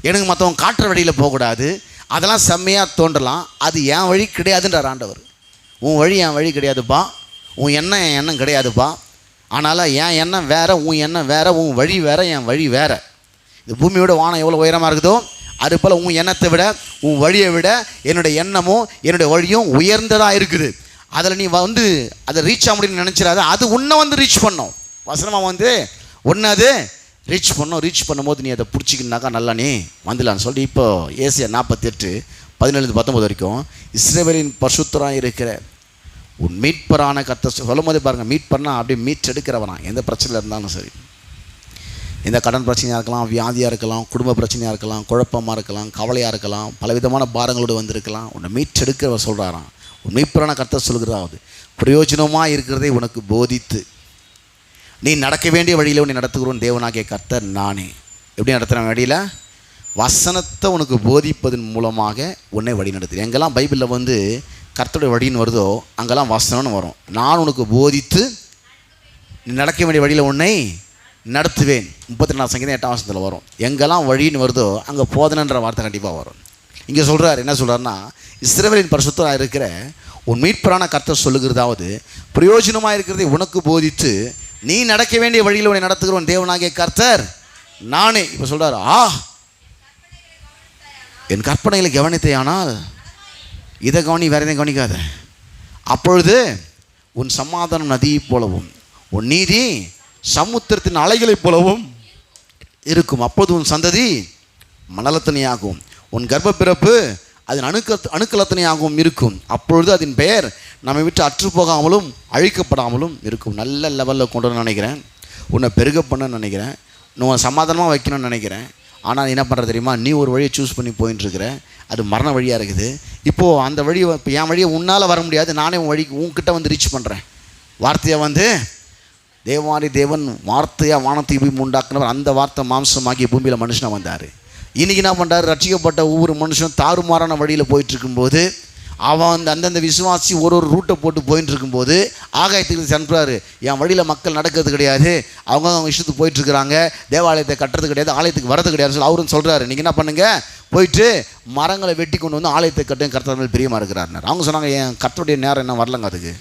Speaker 1: எனக்கு மற்றவங்க காட்டுற வழியில் போகக்கூடாது. அதெல்லாம் செம்மையாக தோன்றலாம், அது என் வழி கிடையாதுன்றார் ஆண்டவர். உன் வழி என் வழி கிடையாதுப்பா, உன் எண்ணம் என் எண்ணம் கிடையாதுப்பா. அதனால் என் எண்ணம் வேறு, உன் எண்ணம் வேறு, உன் வழி வேறு, என் வழி வேறு. இந்த பூமியோட வானம் எவ்வளோ உயரமாக இருக்குதோ அது போல் உன் எண்ணத்தை விட உன் வழியை விட என்னுடைய எண்ணமும் என்னுடைய வழியும் உயர்ந்ததாக இருக்குது. அதில் நீ வந்து அதை ரீச் ஆக முடியும்னு நினச்சிடாத, அது உன்னை வந்து ரீச் பண்ணோம். வசனமாக வந்து ஒன்று அது ரீச் பண்ணோம். ரீச் பண்ணும்போது நீ அதை பிடிச்சிக்கினாக்கா நல்லா நீ வந்துடலான்னு சொல்லிட்டு இப்போ ஏசியா 48 17-19 வரைக்கும் இஸ்ரவேலின் பரிசுத்தராக இருக்கிற உன் மீட்பரான கர்த்தர் சொல்லும் போதே பாருங்கள், மீட்பர்னா அப்படியே மீட்டெடுக்கிறவனா. எந்த பிரச்சனையில் இருந்தாலும் சரி, எந்த கடன் பிரச்சனையாக இருக்கலாம், வியாதியாக இருக்கலாம், குடும்ப பிரச்சனையாக இருக்கலாம், குழப்பமாக இருக்கலாம், கவலையாக இருக்கலாம், பலவிதமான பாரங்களோடு வந்திருக்கலாம், உன்னை மீட்டெடுக்கிறவர் சொல்கிறாராம். உன் மீட்பரான கர்த்தர் சொல்கிறாவது பிரயோஜனமாக இருக்கிறதை உனக்கு போதித்து நீ நடக்க வேண்டிய வழியில் உன்னை நடத்துகிறோம் தேவனாகிய கர்த்தர் நானே. எப்படி நடத்துகிற வழியில்? வசனத்தை உனக்கு போதிப்பதன் மூலமாக உன்னை வழி நடத்துகிறேன். எங்கெல்லாம் பைபிளில் வந்து கர்த்தருடைய வழின்னு வருதோ அங்கெல்லாம் வசனம்னு வரும். நான் உனக்கு போதித்து நீ நடக்க வேண்டிய வழியில் உன்னை நடத்துவேன். 32 சங்கீதம் 8ஆம் வசனத்தில் வரும். எங்கெல்லாம் வழின்னு வருதோ அங்கே போதனன்ற வார்த்தை கண்டிப்பாக வரும். இங்கே சொல்கிறார், என்ன சொல்கிறாருன்னா, இஸ்ரவேலின் பரிசுத்தராக இருக்கிற உன் மீட்பரான கர்த்தர் சொல்லுகிறதாவது பிரயோஜனமாக இருக்கிறதை உனக்கு போதித்து நீ நடக்க வேண்டிய வழியில் உன்னை நடத்துகிறவன் தேவனாகிய கர்த்தர் நானே. இப்போ சொல்கிறார், என் கற்பனைகளை கவனித்தேயானால் இதை கவனி, வேற எதையும் கவனிக்காத. அப்பொழுது உன் சமாதானம் நதியைப் போலவும் உன் நீதி சமுத்திரத்தின் அலைகளைப் போலவும் இருக்கும். அப்போது உன் சந்ததி மணலத்தனையாகும், உன் கர்ப்ப பிறப்பு அதன் அணுக்களத்தனையாகவும் இருக்கும். அப்பொழுது அதன் பெயர் நம்மை விட்டு அற்று போகாமலும் அழிக்கப்படாமலும் இருக்கும். நல்ல லெவலில் கொண்டு வரணும்னு நினைக்கிறேன், உன்னை பெருக பண்ணணும்னு நினைக்கிறேன், உன்னை சமாதானமாக வைக்கணும்னு நினைக்கிறேன். ஆனால் என்ன பண்ணுற தெரியுமா, நீ ஒரு வழியை சூஸ் பண்ணி போயின்ட்டுருக்கிற, அது மரண வழியாக இருக்குது. இப்போது அந்த வழியை, இப்போ என் வழியை உன்னால் வர முடியாது, நானே உன் வழிக்கு உன்கிட்ட வந்து ரீச் பண்ணுறேன். வார்த்தையாக வந்து தேவாதி தேவன் வார்த்தையாக வானத்தை பூமி உண்டாக்குனவர், அந்த வார்த்தை மாம்சமாகி பூமியில் மனுஷனாக வந்தார். இன்றைக்கி என்ன பண்ணுறாரு, ரட்சிக்கப்பட்ட ஒவ்வொரு மனுஷனும் தாறுமாறான வழியில் போயிட்டுருக்கும்போது அவன் அந்தந்த விசுவாசி ஒரு ரூட்டை போட்டு போயின்னு இருக்கும்போது ஆகாயத்துக்கு அனுப்புறாரு. என் வழியில் மக்கள் நடக்கிறது கிடையாது, அவங்க இஷ்டத்துக்கு போயிட்டுருக்குறாங்க, தேவாலயத்தை கட்டுறது கிடையாது, ஆலயத்துக்கு வரது கிடையாது சொல்லி அவரும் சொல்கிறாரு. நீங்கள் என்ன பண்ணுங்கள், போயிட்டு மரங்களை வெட்டி கொண்டு வந்து ஆலயத்தை கட்டு, கர்த்தர் மேல் பிரியமாக இருக்கிறாருனார். அவங்க சொன்னாங்க, என் கர்த்தருடைய நேரம் என்ன வரலங்க அதுக்கு.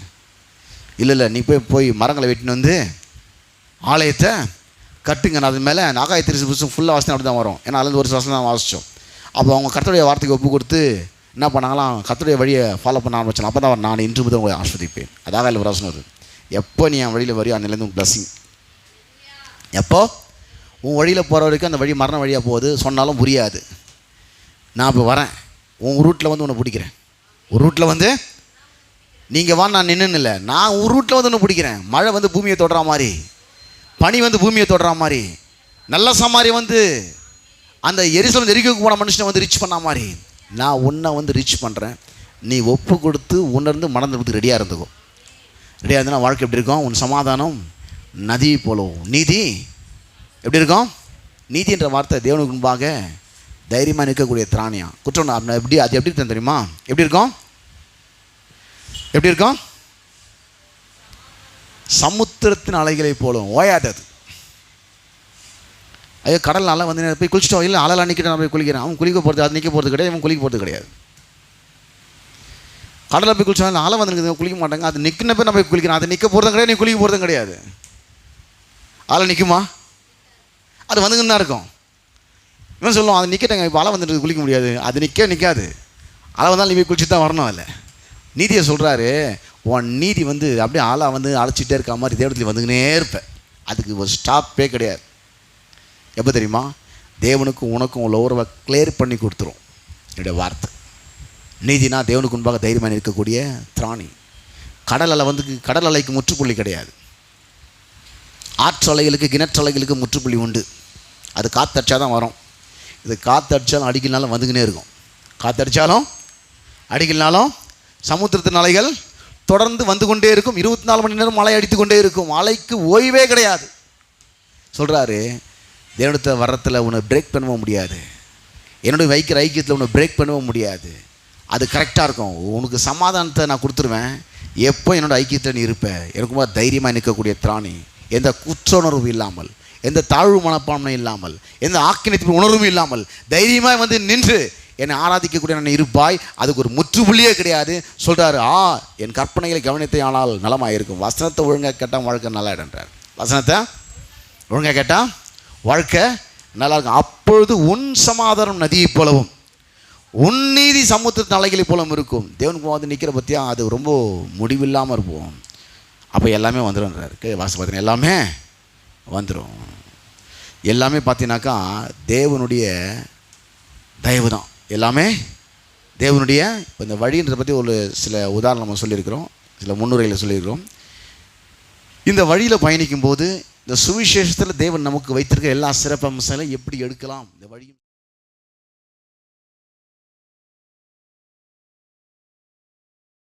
Speaker 1: இல்லை நீ போய் மரங்களை வெட்டின்னு வந்து ஆலயத்தை கட்டுங்க. நான் அது மேலே ஆகாயத்திற்கு புதுசு ஃபுல்லாக வாசனை அப்படி தான் வரும், ஏன்னா அதுலேருந்து ஒரு வாசனை தான் வாசித்தோம். அப்போ அவங்க கர்த்தருடைய வார்த்தைக்கு ஒப்பு கொடுத்து என்ன பண்ணாங்களாம், கர்த்தருடைய வழியை ஃபாலோ பண்ண ஆரம்பிச்சாங்க. அப்போ தான் நான் இன்று முதல் உங்களை ஆஸ்வதிப்பேன். அதாக இல்லை வாசனை வருது. எப்போ நீ என் வழியில் வரையோ அன்னிலேருந்து உன் பிளஸிங். எப்போ உன் வழியில் போகிற வரைக்கும் அந்த வழி மரண வழியாக போகுது, சொன்னாலும் புரியாது. நான் இப்போ வரேன், உன் ரூட்டில் வந்து உன்னை பிடிக்கிறேன். ஒரு ரூட்டில் வந்து நீங்கள் வா, நான் நின்றுன்னு இல்லை, நான் ஒரு ரூட்டில் வந்து ஒன்று பிடிக்கிறேன். மழை வந்து பூமியை தொடுற மாதிரி, பனி வந்து பூமியை தொடுற மாதிரி, நல்ல சமாரி வந்து அந்த எரிசலம் எரிக்க போன மனுஷனை வந்து ரீச் பண்ண மாதிரி நான் உன்னை வந்து ரீச் பண்ணுறேன். நீ ஒப்பு கொடுத்து உணர்ந்து மணந்துறதுக்கு ரெடியாக இருந்துக்கும். ரெடியாக இருந்தனா வாழ்க்கை எப்படி இருக்கும், உன் சமாதானம் நதி போலவும், நீதி எப்படி இருக்கும். நீதின்ற வார்த்தை தேவனுக்கு முன்பாக தைரியமாக நிற்கக்கூடிய திராணியா குற்றம். எப்படி அது எப்படி இருக்கும் தெரியுமா, எப்படி இருக்கும், எப்படி இருக்கும், சமுத்திரத்தின் அலைகளை போலும், ஓயாதது. ஐயோ கடல் நல்லா வந்து போய் குளிச்சிட்டோம், இல்லை அலையில் நிற்கிட்டு நான் போய் குளிக்கிறேன். அவன் குளிக்க போகிறது, அது நிற்க போகிறது கிடையாது, இவன் குளிக்க போகிறது கிடையாது. கடலில் போய் குளிச்சாலும் ஆழம் வந்துருக்குது, குளிக்க மாட்டாங்க. அது நிற்கின பேர் நம்ம போய் குளிக்கிறோம். அது நிற்க போகிறதும் கிடையாது, நீ குளிக்க போகிறதும் கிடையாது. ஆளை நிற்குமா? அது வந்துங்கன்னு தான் இருக்கும். இவன் சொல்லுவான், அது நிற்கட்டங்க, இப்போ அலை வந்துட்டு குளிக்க முடியாது. அது நிற்காது. அலை வந்தாலும் நீ போய் குளிச்சு தான் வரணும். இல்லை, நீதியை சொல்கிறாரு, உன் நீதி அப்படியே ஆளா அழைச்சிட்டே இருக்க மாதிரி தேவனத்தில் வந்துக்கினே இருப்பேன். அதுக்கு ஒரு ஸ்டாப்பே கிடையாது. எப்போ தெரியுமா? தேவனுக்கும் உனக்கும் உள்ள உறவை கிளியர் பண்ணி கொடுத்துரும் என்னுடைய வார்த்தை. நீதினா தேவனுக்கு முன்பாக தைரியமாக இருக்கக்கூடிய திராணி. கடல் அலைக்கு முற்றுப்புள்ளி கிடையாது. ஆற்றலைகளுக்கு கிணற்றலைகளுக்கு முற்றுப்புள்ளி உண்டு. அது காற்றடிச்சா தான் வரும். இது காற்றடிச்சாலும் அடிக்கலனாலும் வந்துக்கினே இருக்கும். காற்றடிச்சாலும் அடிக்கலனாலும் சமுத்திரத்தின் அலைகள் தொடர்ந்து வந்து கொண்டே இருக்கும். 24 மணி நேரம் மழை அடித்து கொண்டே இருக்கும். மழைக்கு ஓய்வே கிடையாது. சொல்கிறாரு, தேவனத்தை வர்றத்தில் உன்னை பிரேக் பண்ணவும் முடியாது. என்னுடைய வைக்கிற ஐக்கியத்தில் உன்னை பிரேக் பண்ணவும் முடியாது. அது கரெக்டாக இருக்கும். உனக்கு சமாதானத்தை நான் கொடுத்துருவேன். எப்போ என்னோடய ஐக்கியத்தில் நீ இருப்ப. எனக்கு தைரியமாக நிற்கக்கூடிய திராணி, எந்த குற்ற உணர்வு இல்லாமல், எந்த தாழ்வு மனப்பான்மை இல்லாமல், எந்த ஆக்கினத்தின் உணர்வும் இல்லாமல் தைரியமாக நின்று என்னை ஆராதிக்கக்கூடிய நான் இருப்பாய். அதுக்கு ஒரு முற்றுப்புள்ளியே கிடையாது. சொல்கிறாரு, என் கற்பனைகளை கவனித்தை ஆனால் நலமாக இருக்கும். வசனத்தை ஒழுங்காக கேட்டால் வாழ்க்கை நல்லா இடன்றார். வசனத்தை ஒழுங்காக கேட்டால் வாழ்க்கை நல்லா இருக்கும். அப்பொழுது உன் சமாதானம் நதியை போலவும் உன் நீதி சமுத்திரத்தின் அலைகளை போலவும் இருக்கும். தேவனுக்கு நிற்கிற பற்றியா அது ரொம்ப முடிவில்லாமல் இருப்போம். அப்போ எல்லாமே வந்துடும்ன்றார். வாசம் பார்த்தீங்கன்னா எல்லாமே வந்துடும். எல்லாமே பார்த்தீங்கன்னாக்கா தேவனுடைய தயவு தான். எல்லாமே தேவனுடைய. இப்போ இந்த வழின்றதை பற்றி ஒரு சில உதாரணம் நம்ம சொல்லியிருக்கிறோம், சில முன்னுரைகளை சொல்லியிருக்கிறோம். இந்த வழியில் பயணிக்கும்போது இந்த சுவிசேஷத்தில் தேவன் நமக்கு வைத்திருக்க எல்லா சிறப்பம்சங்களையும் எப்படி எடுக்கலாம் இந்த வழி